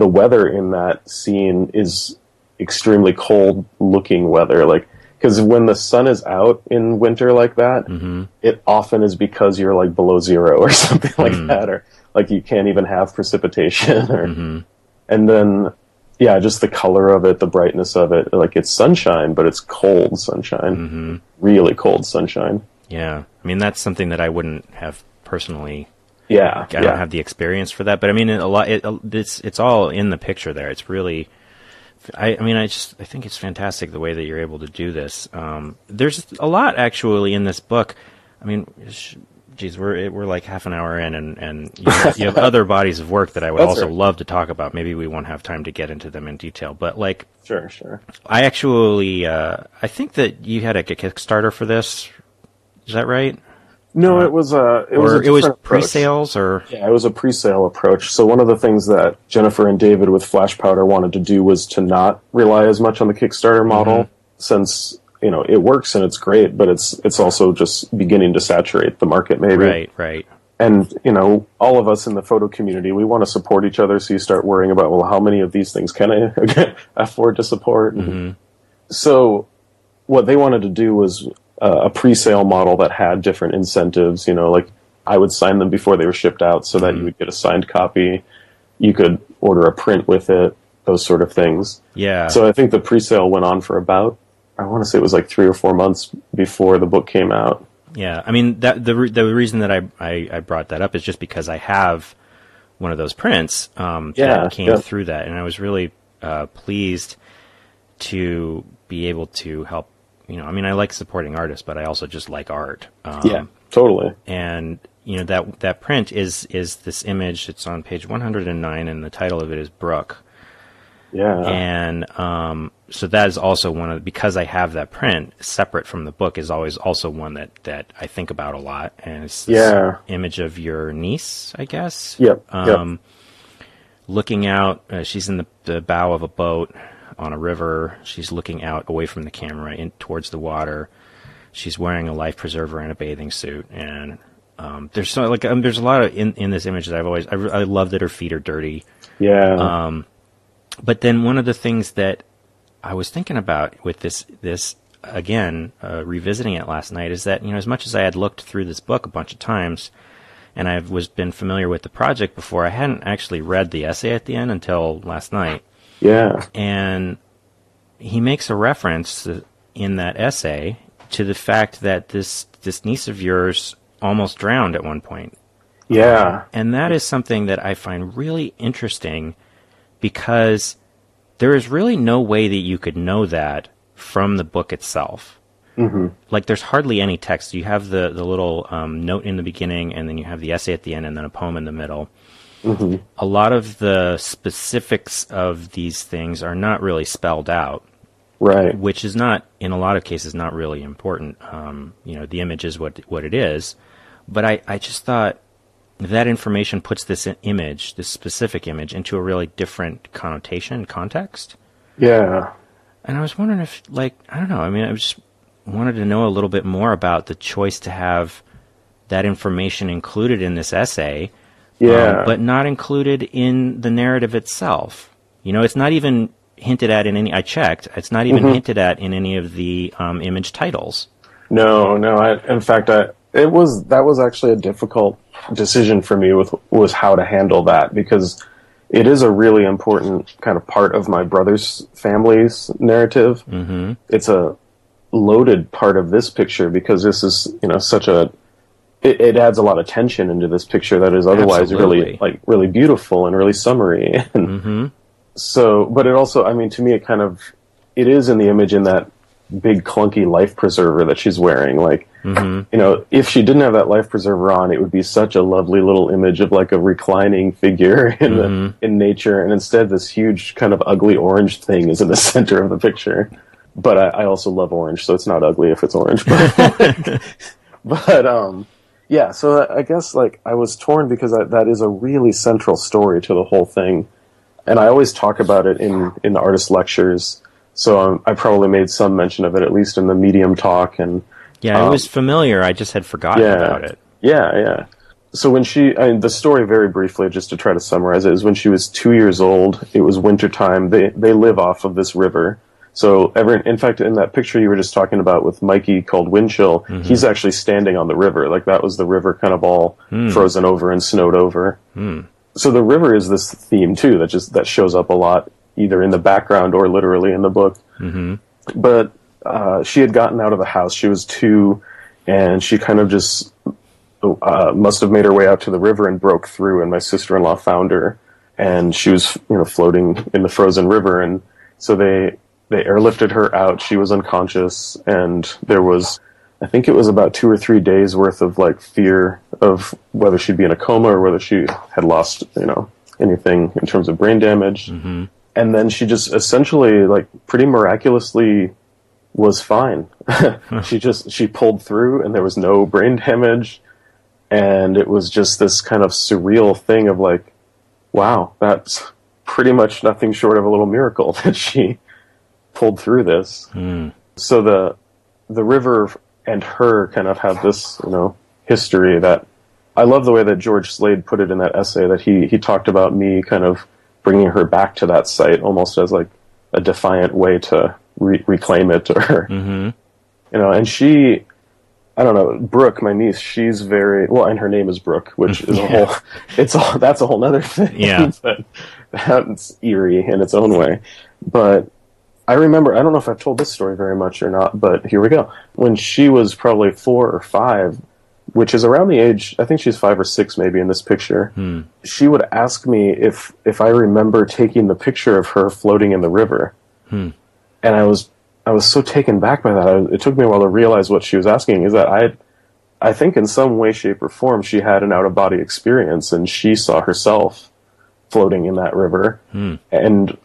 weather in that scene is extremely cold looking weather. Like, because when the sun is out in winter like that, it often is because you're like below zero or something like that, or like you can't even have precipitation. Or, and then, yeah, just the color of it, the brightness of it, like it's sunshine, but it's cold sunshine, really cold sunshine. Yeah, I mean that's something that I wouldn't have personally. Yeah, I don't have the experience for that, but I mean it's all in the picture there. It's really. I think it's fantastic the way that you're able to do this. There's a lot actually in this book. I mean, geez, we're like half an hour in, and you have other bodies of work that I would also love to talk about. Maybe we won't have time to get into them in detail, but like, sure. I actually, I think that you had a Kickstarter for this. Is that right? No, it was pre-sales, or yeah, it was a pre-sale approach. So one of the things that Jennifer and David with Flash Powder wanted to do was to not rely as much on the Kickstarter model, since it works and it's great, but it's also just beginning to saturate the market, maybe. Right. And all of us in the photo community, we want to support each other. So you start worrying about, well, how many of these things can I afford to support? So what they wanted to do was a pre-sale model that had different incentives, like I would sign them before they were shipped out so that you would get a signed copy. You could order a print with it, those sort of things. Yeah. So I think the pre-sale went on for about, I want to say it was like 3 or 4 months before the book came out. Yeah. I mean, the reason that I brought that up is just because I have one of those prints that came through that. And I was really pleased to be able to help. I like supporting artists, but I also just like art. Yeah, totally. And that print is this image. It's on page 109, and the title of it is Brook. Yeah. And so that is also because I have that print separate from the book, is always also one that I think about a lot. And it's this image of your niece, I guess. Yep. Looking out, she's in the bow of a boat on a river. She's looking out away from the camera in towards the water. She's wearing a life preserver and a bathing suit, and there's a lot in this image that I love that her feet are dirty. Yeah. But then one of the things that I was thinking about with this again, revisiting it last night, is that as much as I had looked through this book a bunch of times, and I've been familiar with the project before, I hadn't actually read the essay at the end until last night. Yeah. And he makes a reference in that essay to the fact that this niece of yours almost drowned at one point. Yeah. And that is something that I find really interesting, because there is really no way that you could know that from the book itself. Like there's hardly any text. You have the little note in the beginning, and then you have the essay at the end, and then a poem in the middle. A lot of the specifics of these things are not really spelled out, right? Which is not, in a lot of cases, not really important. The image is what it is, but I just thought that information puts this specific image, into a really different connotation, context. Yeah. And I was wondering if, I don't know. I mean, I just wanted to know a little bit more about the choice to have that information included in this essay. Yeah. But not included in the narrative itself. It's not even hinted at in any. I checked. It's not even hinted at in any of the image titles. No. In fact, that was actually a difficult decision for me was how to handle that, because it is a really important kind of part of my brother's family's narrative. It's a loaded part of this picture, because this is such a. It adds a lot of tension into this picture that is otherwise really beautiful and really summery. And so, but it also, to me, it is in the image in that big clunky life preserver that she's wearing. If she didn't have that life preserver on, it would be such a lovely little image of a reclining figure in nature. And instead, this huge kind of ugly orange thing is in the center of the picture. But I also love orange, so it's not ugly if it's orange. But Yeah, so I guess like I was torn because that is a really central story to the whole thing, and I always talk about it in the artist lectures. So I probably made some mention of it, at least in the Medium talk. And Yeah, it was familiar. I just had forgotten about it. Yeah. So the story very briefly, just to try to summarize it, is when she was 2 years old. It was wintertime. They live off of this river. So in fact, in that picture you were just talking about with Mikey called Windchill, he's actually standing on the river. Like that was the river kind of all frozen over and snowed over. So the river is this theme too that shows up a lot, either in the background or literally in the book. But she had gotten out of the house. She was 2, and she kind of just must have made her way out to the river and broke through. And my sister-in-law found her, and she was floating in the frozen river. And so they airlifted her out. She was unconscious, and there was, I think it was about 2 or 3 days worth of like fear of whether she'd be in a coma or whether she had lost, anything in terms of brain damage. And then she just essentially, like, pretty miraculously was fine. She pulled through, and there was no brain damage, and it was just this kind of surreal thing of like, wow, that's pretty much nothing short of a little miracle that she pulled through this. So the river and her kind of have this, history that I love the way that George Slade put it in that essay, that he talked about me kind of bringing her back to that site almost as like a defiant way to reclaim it, or, and she, I don't know, Brooke, my niece, she's very, well, and her name is Brooke, which is that's a whole nother thing. Yeah. But that's eerie in its own way. But I remember, I don't know if I've told this story very much or not, but here we go. When she was probably 4 or 5, which is around the age, I think she's 5 or 6 maybe in this picture, she would ask me if I remember taking the picture of her floating in the river. And I was so taken back by that. It took me a while to realize what she was asking, is that I think in some way, shape, or form she had an out-of-body experience, and she saw herself floating in that river,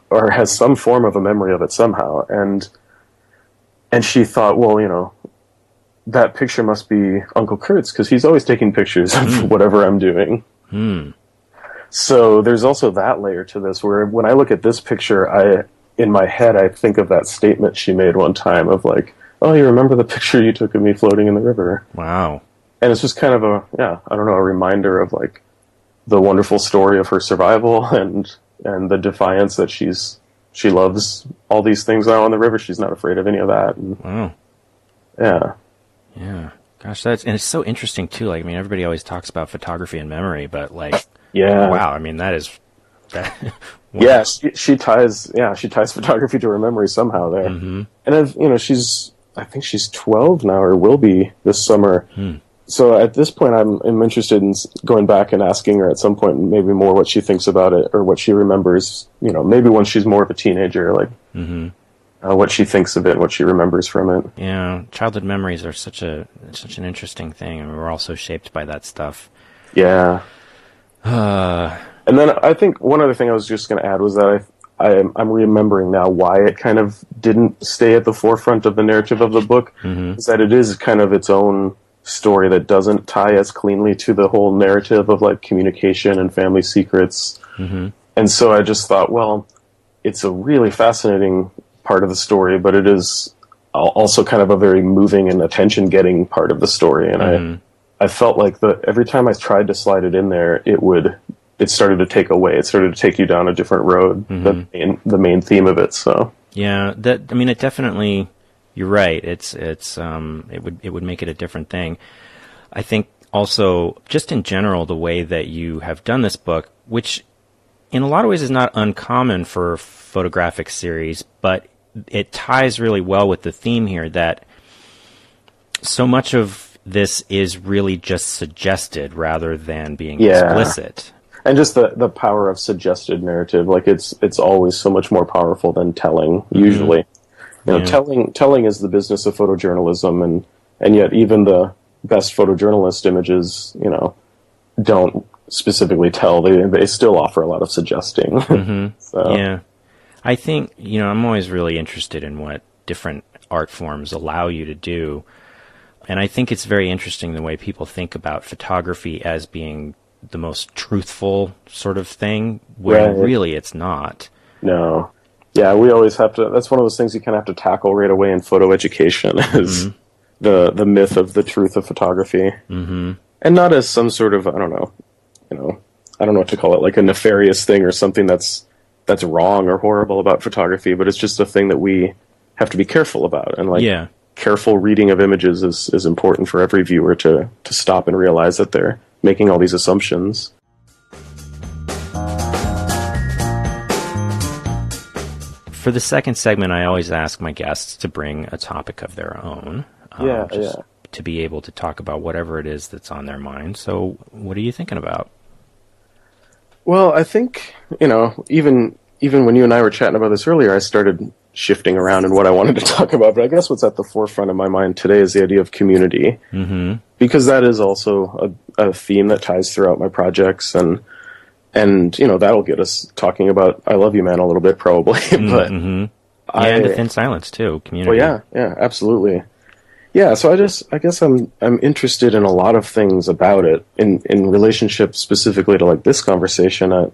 or has some form of a memory of it somehow. And she thought, well, that picture must be Uncle Kurt's, because he's always taking pictures of whatever I'm doing. So there's also that layer to this, where when I look at this picture, in my head, I think of that statement she made one time of like, oh, you remember the picture you took of me floating in the river? Wow. And it's just kind of a reminder of like the wonderful story of her survival and the defiance that she loves all these things out on the river. She's not afraid of any of that. And, wow. Yeah. Gosh, and it's so interesting too. Like, I mean, everybody always talks about photography and memory, but like, wow. I mean, that. Yeah, she ties photography to her memory somehow there. And I think she's 12 now, or will be this summer. So at this point, I'm interested in going back and asking her at some point maybe more what she thinks about it, or what she remembers, maybe when she's more of a teenager, like what she thinks of it, what she remembers from it. Yeah, childhood memories are such an interesting thing, and we're all so shaped by that stuff. Yeah. And then I think one other thing I was just going to add was that I'm remembering now why it kind of didn't stay at the forefront of the narrative of the book, is that it is kind of its own story that doesn't tie as cleanly to the whole narrative of like communication and family secrets. And so I just thought, well, it's a really fascinating part of the story, but it is also kind of a very moving and attention-getting part of the story. And I felt like every time I tried to slide it in there, it started to take away. It started to take you down a different road, the main theme of it. So yeah, it definitely, you're right. It would make it a different thing. I think also, just in general, the way that you have done this book, which in a lot of ways is not uncommon for photographic series, but it ties really well with the theme here, that so much of this is really just suggested rather than being explicit. And just the power of suggested narrative, like it's always so much more powerful than telling, usually. Telling is the business of photojournalism, and yet even the best photojournalist images, don't specifically tell. They still offer a lot of suggesting. So. Yeah. I think, I'm always really interested in what different art forms allow you to do. And I think it's very interesting the way people think about photography as being the most truthful sort of thing, when really it's not. No. Yeah, we always have to, that's one of those things you kind of have to tackle right away in photo education, is the myth of the truth of photography. And not as some sort of, I don't know what to call it, like a nefarious thing or something that's wrong or horrible about photography, but it's just a thing that we have to be careful about. And careful reading of images is important for every viewer to stop and realize that they're making all these assumptions. For the second segment, I always ask my guests to bring a topic of their own. To be able to talk about whatever it is that's on their mind. So what are you thinking about? Well, I think, even when you and I were chatting about this earlier, I started shifting around in what I wanted to talk about. But I guess what's at the forefront of my mind today is the idea of community. Because that is also a theme that ties throughout my projects. And that'll get us talking about I Love You Man a little bit, probably. But and A Thin Silence, too. Community. Well, yeah, absolutely. Yeah, so I guess I'm interested in a lot of things about it in relationship specifically to like this conversation.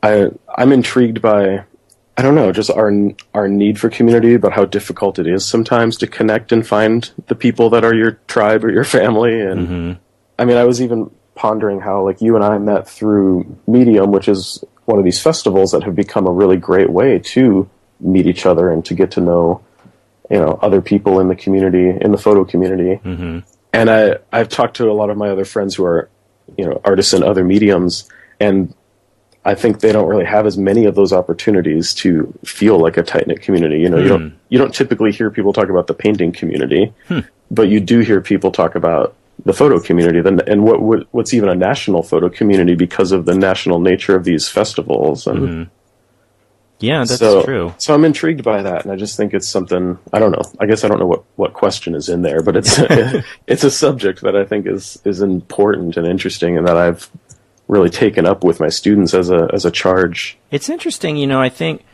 I'm intrigued by, I don't know, just our need for community, but how difficult it is sometimes to connect and find the people that are your tribe or your family. And I mean, I was even pondering how like you and I met through Medium, which is one of these festivals that have become a really great way to meet each other and to get to know other people in the community, in the photo community. And I've talked to a lot of my other friends who are, artists in other mediums, and I think they don't really have as many of those opportunities to feel like a tight-knit community. You don't typically hear people talk about the painting community, but you do hear people talk about the photo community, and what's even a national photo community because of the national nature of these festivals. And yeah, that's true. So I'm intrigued by that, and I just think it's something, I don't know. I guess I don't know what question is in there, but it's it's a subject that I think is important and interesting, and that I've really taken up with my students as a charge. It's interesting, I think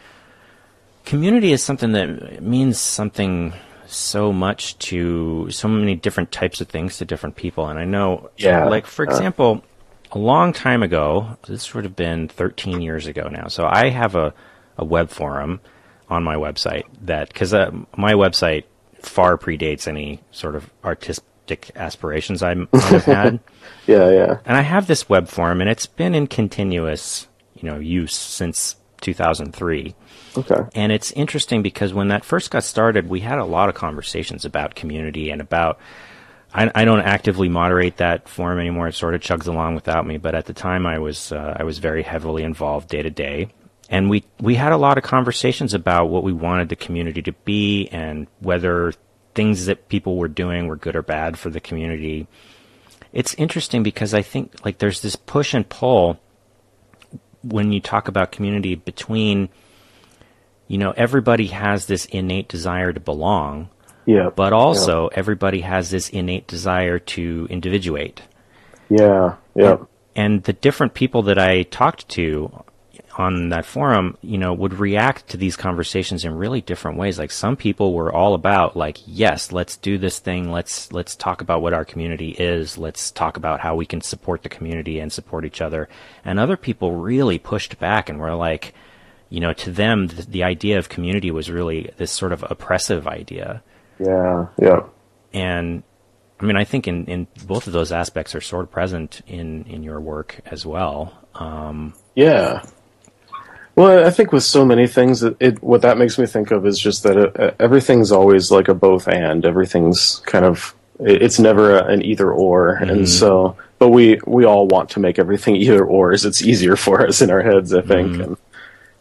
community is something that means something so much to so many different types of things to different people. And I know, like, for example, a long time ago, this would have been 13 years ago now, so I have a web forum on my website because my website far predates any sort of artistic aspirations I might have had. Yeah. And I have this web forum, and it's been in continuous, use since 2003. Okay. And it's interesting because when that first got started, we had a lot of conversations about community and about. I don't actively moderate that forum anymore; it sort of chugs along without me. But at the time, I was very heavily involved day to day. And we had a lot of conversations about what we wanted the community to be and whether things that people were doing were good or bad for the community. It's interesting because I think like there's this push and pull when you talk about community between, everybody has this innate desire to belong, but also everybody has this innate desire to individuate. Yeah. And the different people that I talked to on that forum, would react to these conversations in really different ways. Like some people were all about like, yes, let's do this thing. Let's talk about what our community is. Let's talk about how we can support the community and support each other. And other people really pushed back and were like, to them, the idea of community was really this sort of oppressive idea. Yeah. And I mean, I think in both of those aspects are sort of present in your work as well. Yeah. Well, I think with so many things, what that makes me think of is just that everything's always like a both and. Everything's kind of, it's never an either or. And so, but we all want to make everything either or, as it's easier for us in our heads, I think.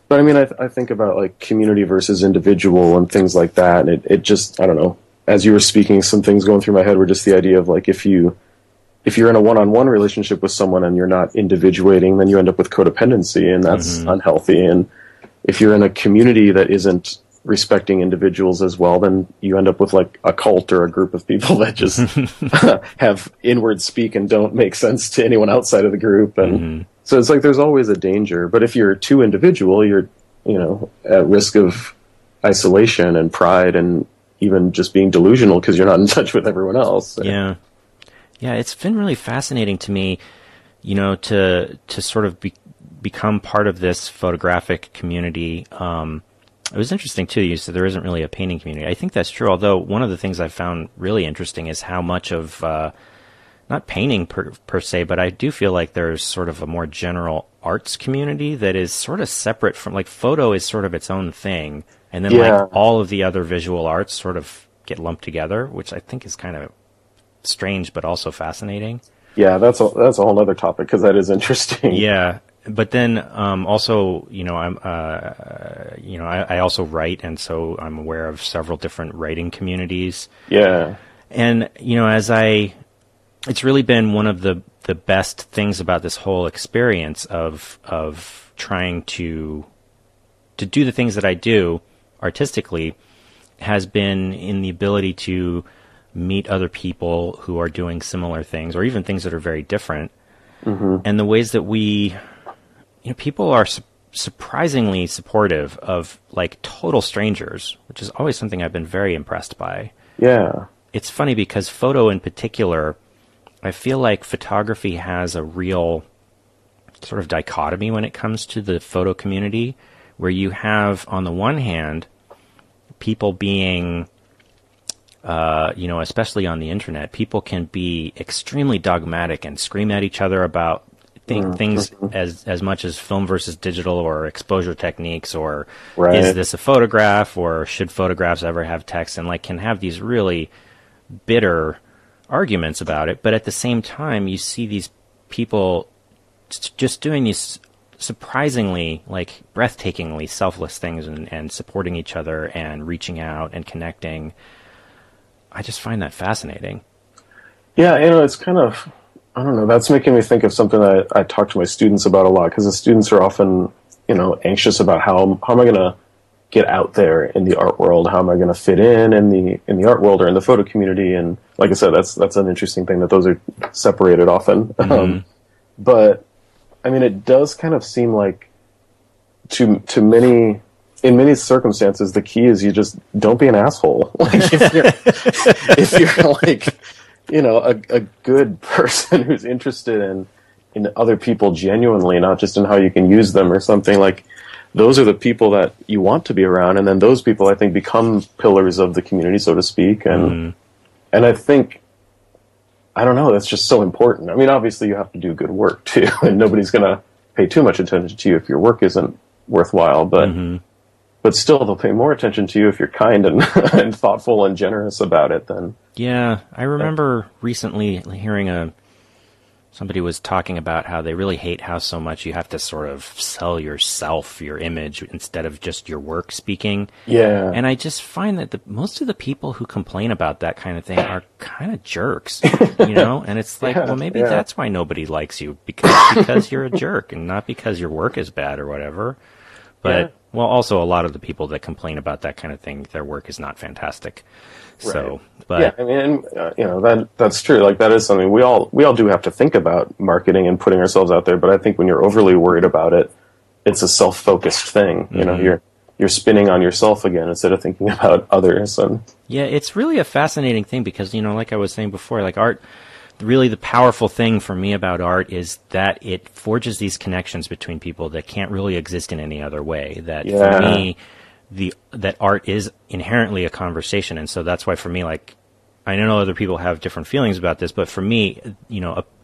But I mean, I think about like community versus individual and things like that. And it just, I don't know, as you were speaking, some things going through my head were just the idea of like, if you're in a one-on-one relationship with someone and you're not individuating, then you end up with codependency, and that's unhealthy. And if you're in a community that isn't respecting individuals as well, then you end up with like a cult or a group of people that just have inward speak and don't make sense to anyone outside of the group. And so it's like there's always a danger. But if you're too individual, you're at risk of isolation and pride, and even just being delusional because you're not in touch with everyone else. Yeah. Yeah, it's been really fascinating to me, to sort of become part of this photographic community. It was interesting, too, you said there isn't really a painting community. I think that's true, although one of the things I've found really interesting is how much of, not painting per se, but I do feel like there's sort of a more general arts community that is sort of separate from, like, photo is sort of its own thing, and then, like, all of the other visual arts sort of get lumped together, which I think is kind of strange but also fascinating. Yeah, that's a whole other topic, because that is interesting. Yeah. But then also, I also write, and so I'm aware of several different writing communities. Yeah. And, it's really been one of the best things about this whole experience of trying to do the things that I do artistically has been in the ability to meet other people who are doing similar things, or even things that are very different. Mm-hmm. And the ways that people are surprisingly supportive of, like, total strangers, which is always something I've been very impressed by. Yeah. It's funny because photo in particular, I feel like photography has a real sort of dichotomy when it comes to the photo community, where you have, on the one hand, people being, especially on the internet, people can be extremely dogmatic and scream at each other about things as much as film versus digital, or exposure techniques, or is this a photograph, or should photographs ever have text, and, like, can have these really bitter arguments about it. But at the same time, you see these people just doing these surprisingly, like, breathtakingly selfless things, and supporting each other and reaching out and connecting. I just find that fascinating. Yeah, it's kind of, I don't know, that's making me think of something that I talk to my students about a lot, because the students are often, anxious about how am I going to get out there in the art world? How am I going to fit in the art world or in the photo community? And like I said, that's an interesting thing, that those are separated often. Mm-hmm. But I mean, it does kind of seem like in many circumstances, the key is you just don't be an asshole. Like, if you're like, a good person who's interested in other people genuinely, not just in how you can use them or something, like, those are the people that you want to be around. And then those people, I think, become pillars of the community, so to speak. And I think, I don't know, that's just so important. I mean, obviously you have to do good work too, and nobody's going to pay too much attention to you if your work isn't worthwhile, but still they'll pay more attention to you if you're kind and, and thoughtful and generous about it then. Yeah. I remember recently hearing somebody was talking about how they really hate how so much you have to sort of sell yourself, your image, instead of just your work speaking. Yeah. And I just find that most of the people who complain about that kind of thing are kind of jerks, And it's like, well, maybe that's why nobody likes you, because you're a jerk, and not because your work is bad or whatever. But, well, also a lot of the people that complain about that kind of thing, their work is not fantastic. Right. So, but yeah, I mean, that's true. Like, that is something we all do have to think about, marketing and putting ourselves out there. But I think when you're overly worried about it, it's a self-focused thing. You're spinning on yourself again instead of thinking about others. And yeah, it's really a fascinating thing because, like I was saying before, like, art, really the powerful thing for me about art is that it forges these connections between people that can't really exist in any other way. That for me, that art is inherently a conversation, and so that's why for me, like, I know other people have different feelings about this, but for me,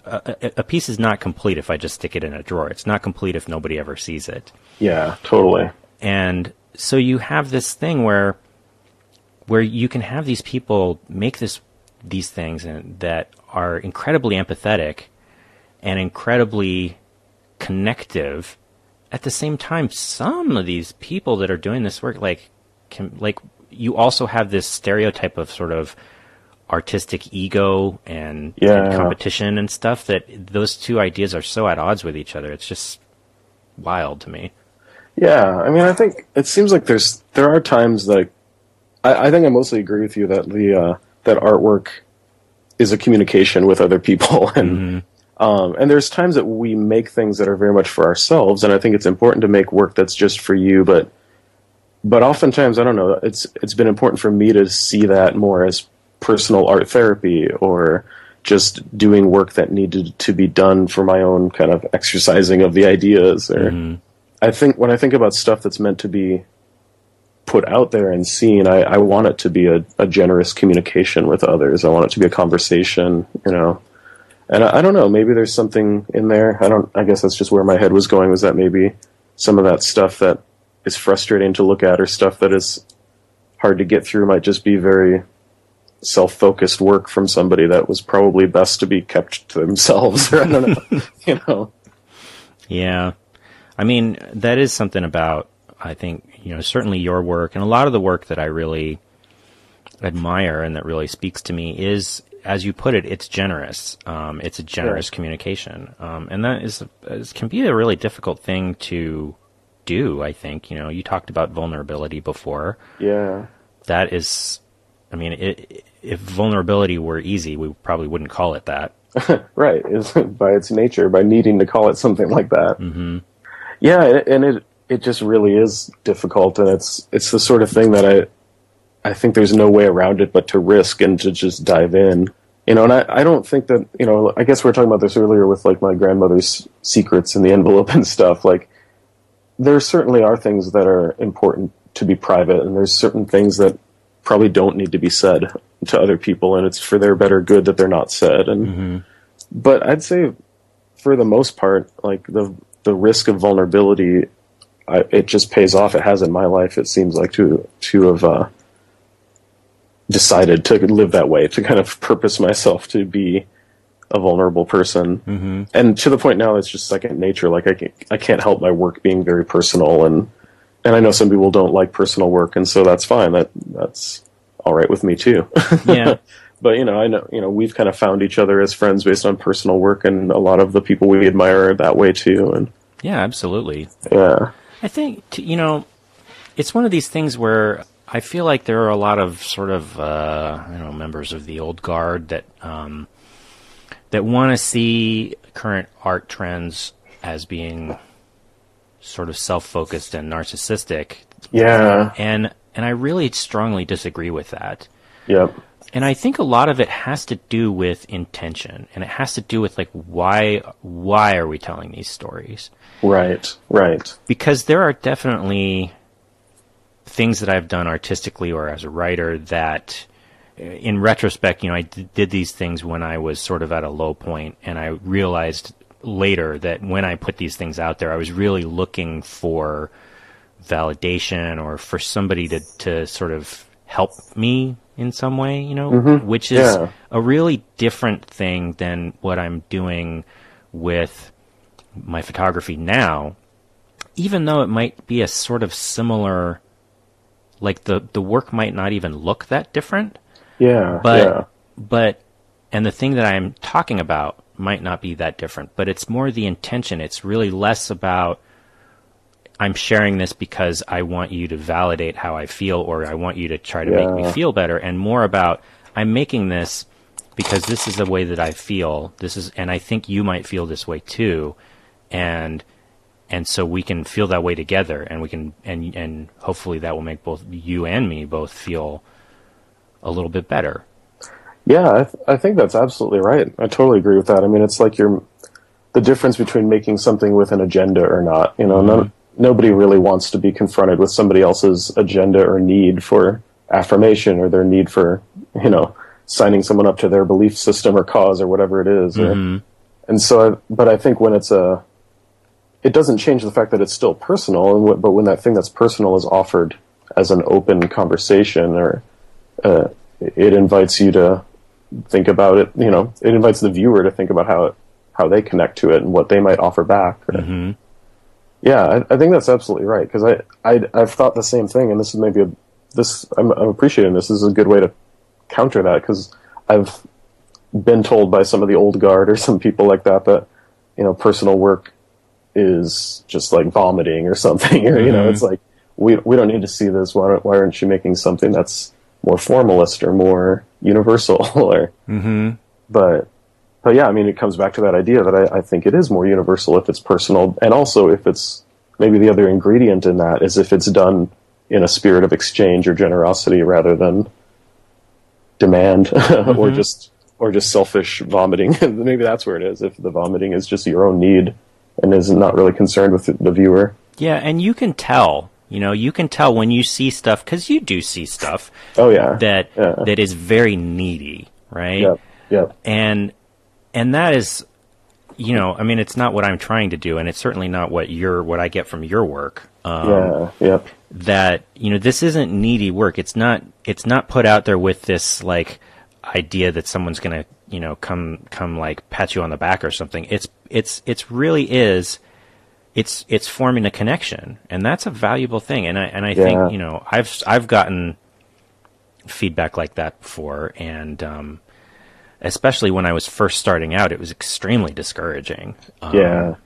a piece is not complete if I just stick it in a drawer. It's not complete if nobody ever sees it. Yeah, totally. And so you have this thing where you can have these people make these things that are incredibly empathetic and incredibly connective. At the same time, some of these people that are doing this work, you also have this stereotype of sort of artistic ego and competition and stuff, that those two ideas are so at odds with each other. It's just wild to me. Yeah, I mean, I think it seems like there are times that I think I mostly agree with you that that artwork is a communication with other people, and and there's times that we make things that are very much for ourselves, and I think it's important to make work that's just for you, but but oftentimes, I don't know, it's been important for me to see that more as personal art therapy, or just doing work that needed to be done for my own kind of exercising of the ideas. Or I think when I think about stuff that's meant to be put out there and seen, I want it to be a generous communication with others. I want it to be a conversation, you know. And I don't know, maybe there's something in there. I guess that's just where my head was going, was that maybe some of that stuff that is frustrating to look at, or stuff that is hard to get through, might just be very self-focused work from somebody that was probably best to be kept to themselves. Or I don't know, you know. Yeah. I mean, that is something about, I think, you know, certainly your work, and a lot of the work that I really admire and that really speaks to me is, as you put it, it's generous. It's a generous communication. And that can be a really difficult thing to do, I think. You know, you talked about vulnerability before. Yeah. That is, I mean, if vulnerability were easy, we probably wouldn't call it that. Right. By its nature, by needing to call it something like that. Mm-hmm. Yeah, and it just really is difficult, and it's the sort of thing that I think there's no way around it but to risk and to just dive in. You know, and I don't think that, you know, I guess we were talking about this earlier with, like, my grandmother's secrets in the envelope and stuff. Like, there certainly are things that are important to be private, and there's certain things that probably don't need to be said to other people, and it's for their better good that they're not said. And but I'd say, for the most part, like, the risk of vulnerability, it just pays off. It has in my life, it seems like, to have decided to live that way, to kind of purpose myself to be a vulnerable person. And to the point now, it's just second nature. Like, I can't help my work being very personal, and I know some people don't like personal work, and so that's fine. That's all right with me too. Yeah. But, you know, I know, you know, we've kind of found each other as friends based on personal work, and a lot of the people we admire are that way too. And yeah, absolutely. Yeah. I think, you know, it's one of these things where I feel like there are a lot of sort of, members of the old guard that want to see current art trends as being sort of self-focused and narcissistic. Yeah. And I really strongly disagree with that. Yep. And I think a lot of it has to do with intention, and it has to do with, like, why are we telling these stories? Right. Because there are definitely things that I've done artistically or as a writer that, in retrospect, you know, I did these things when I was sort of at a low point, and I realized later that when I put these things out there, I was really looking for validation, or for somebody to sort of help me in some way, you know, which is a really different thing than what I'm doing with my photography now, even though it might be a sort of similar, like, the work might not even look that different. But and the thing that I'm talking about might not be that different, but it's more the intention. It's really less about, I'm sharing this because I want you to validate how I feel, or I want you to try to make me feel better, and more about, I'm making this because this is the way that I feel. And I think you might feel this way too, and so we can feel that way together, and we can, and hopefully that will make both you and me both feel a little bit better. Yeah, I think that's absolutely right. I totally agree with that. I mean, it's like the difference between making something with an agenda or not. You know, nobody really wants to be confronted with somebody else's agenda or need for affirmation, or their need for, you know, signing someone up to their belief system or cause or whatever it is. And so, but I think when it doesn't change the fact that it's still personal, but when that thing that's personal is offered as an open conversation, or it invites you to think about it, you know, it invites the viewer to think about how they connect to it and what they might offer back. Yeah, I think that's absolutely right, because I've thought the same thing, and this is maybe I'm appreciating this. This is a good way to counter that, because I've been told by some of the old guard or some people like that, you know, personal work is just like vomiting or something, or, you know, it's like, we don't need to see this. Why aren't you making something that's more formalist or more universal? Or But yeah, I mean, it comes back to that idea that I think it is more universal if it's personal, and also if it's, maybe the other ingredient in that is if it's done in a spirit of exchange or generosity rather than demand or just selfish vomiting. Maybe that's where it is. If the vomiting is just your own need and is not really concerned with the viewer. Yeah, and you can tell. You can tell when you see stuff, because you do see stuff. Oh yeah, that is very needy, right? Yep. And that is, it's not what I'm trying to do, and it's certainly not what I get from your work. That this isn't needy work. It's not put out there with this like idea that someone's gonna come like pat you on the back or something. It's really is. It's forming a connection, and that's a valuable thing. And I think I've gotten feedback like that before, and especially when I was first starting out, it was extremely discouraging. To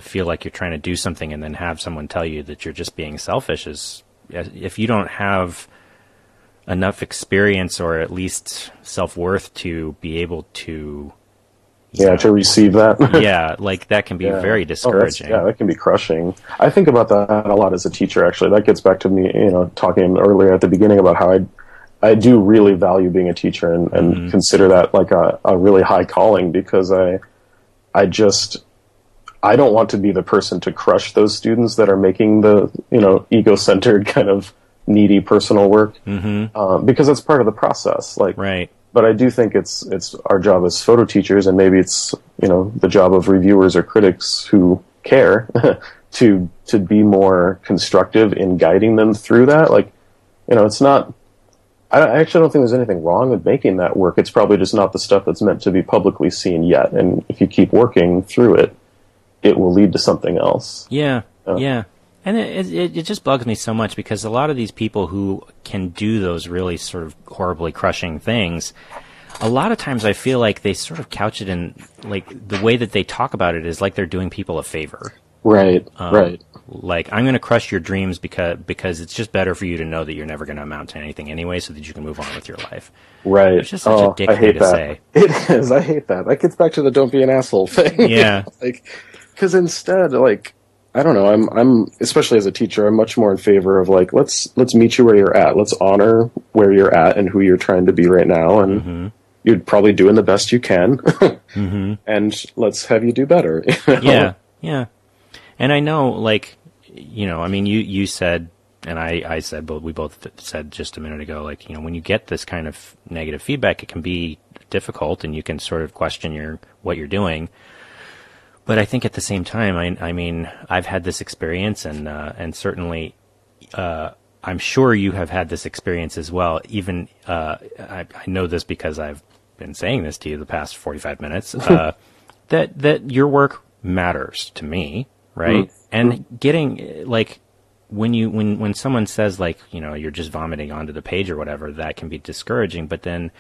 feel like you're trying to do something and then have someone tell you that you're just being selfish is, if you don't have enough experience or at least self-worth to be able to to receive that. Like that can be very discouraging. That can be crushing. I think about that a lot as a teacher, actually. That gets back to me, talking earlier at the beginning about how I do really value being a teacher and consider that like a really high calling, because I don't want to be the person to crush those students that are making the, ego-centered kind of needy personal work, because that's part of the process. Like, right. But I do think it's our job as photo teachers, and maybe it's the job of reviewers or critics who care to be more constructive in guiding them through that. Like, it's not. I actually don't think there's anything wrong with making that work. It's probably just not the stuff that's meant to be publicly seen yet. And if you keep working through it, it will lead to something else. Yeah. And it just bugs me so much, because a lot of these people who can do those really sort of horribly crushing things, a lot of times I feel like they sort of couch it in, like, the way that they talk about it is like they're doing people a favor. Right. Like, I'm going to crush your dreams because it's just better for you to know that you're never going to amount to anything anyway, so that you can move on with your life. Right. It's just such a dick thing to say. It is. I hate that. That gets back to the don't be an asshole thing. Yeah. Because instead, like, I don't know, I'm especially as a teacher, I'm much more in favor of like, let's meet you where you're at. Let's honor where you're at and who you're trying to be right now, and you're probably doing the best you can. And let's have you do better. Yeah. And I know, like, you said, and I said, but we both said just a minute ago, like, when you get this kind of negative feedback, it can be difficult, and you can sort of question what you're doing. But I think at the same time, I mean, I've had this experience, and certainly, I'm sure you have had this experience as well. Even I know this because I've been saying this to you the past 45 minutes. That your work matters to me, right? And getting like when someone says like you're just vomiting onto the page or whatever, that can be discouraging. But then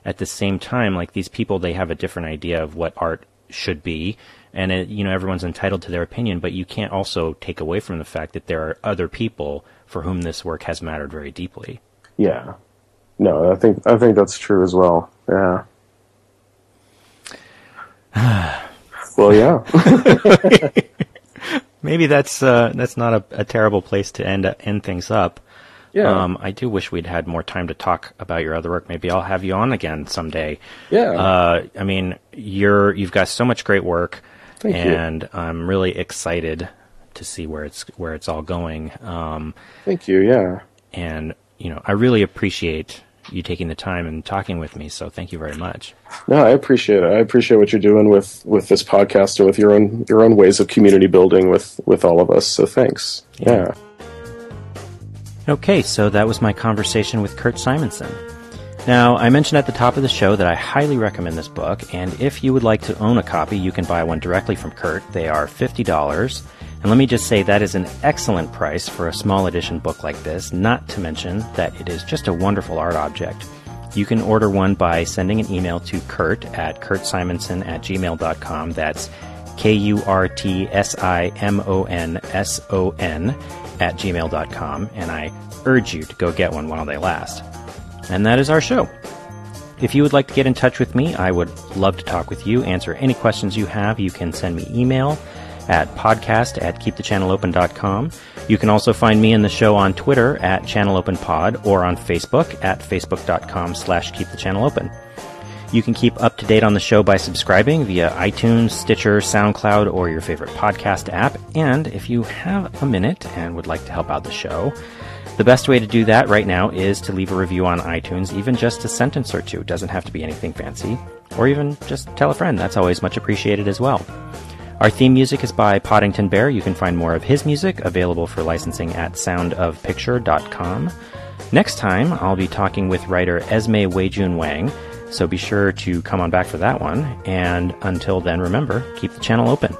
at the same time, like these people, they have a different idea of what art should be. And everyone's entitled to their opinion, but you can't also take away from the fact that there are other people for whom this work has mattered very deeply. Yeah. No, I think that's true as well. Yeah. Well, yeah. Maybe that's not a terrible place to end things up. Yeah. I do wish we'd had more time to talk about your other work. Maybe I'll have you on again someday. Yeah. I mean, you've got so much great work. Thank you. And I'm really excited to see where it's all going. Thank you. Yeah. And I really appreciate you taking the time and talking with me. So thank you very much. No, I appreciate it. I appreciate what you're doing with this podcast and with your own ways of community building with all of us. So thanks. Yeah. Okay, so that was my conversation with Kurt Simonson. Now, I mentioned at the top of the show that I highly recommend this book, and if you would like to own a copy, you can buy one directly from Kurt. They are $50. And let me just say that is an excellent price for a small edition book like this, not to mention that it is just a wonderful art object. You can order one by sending an email to Kurt at kurtsimonson@gmail.com. That's KurtSimonson@gmail.com, and I urge you to go get one while they last. And that is our show. If you would like to get in touch with me, I would love to talk with you, answer any questions you have. You can send me email at podcast@keepthechannelopen.com. You can also find me and the show on Twitter at ChannelOpenPod or on Facebook at facebook.com/keepthechanneleopen. You can keep up to date on the show by subscribing via iTunes, Stitcher, SoundCloud, or your favorite podcast app. And if you have a minute and would like to help out the show, the best way to do that right now is to leave a review on iTunes, even just a sentence or two. It doesn't have to be anything fancy. Or even just tell a friend. That's always much appreciated as well. Our theme music is by Poddington Bear. You can find more of his music available for licensing at soundofpicture.com. Next time, I'll be talking with writer Esme Weijun Wang, so be sure to come on back for that one. And until then, remember, keep the channel open.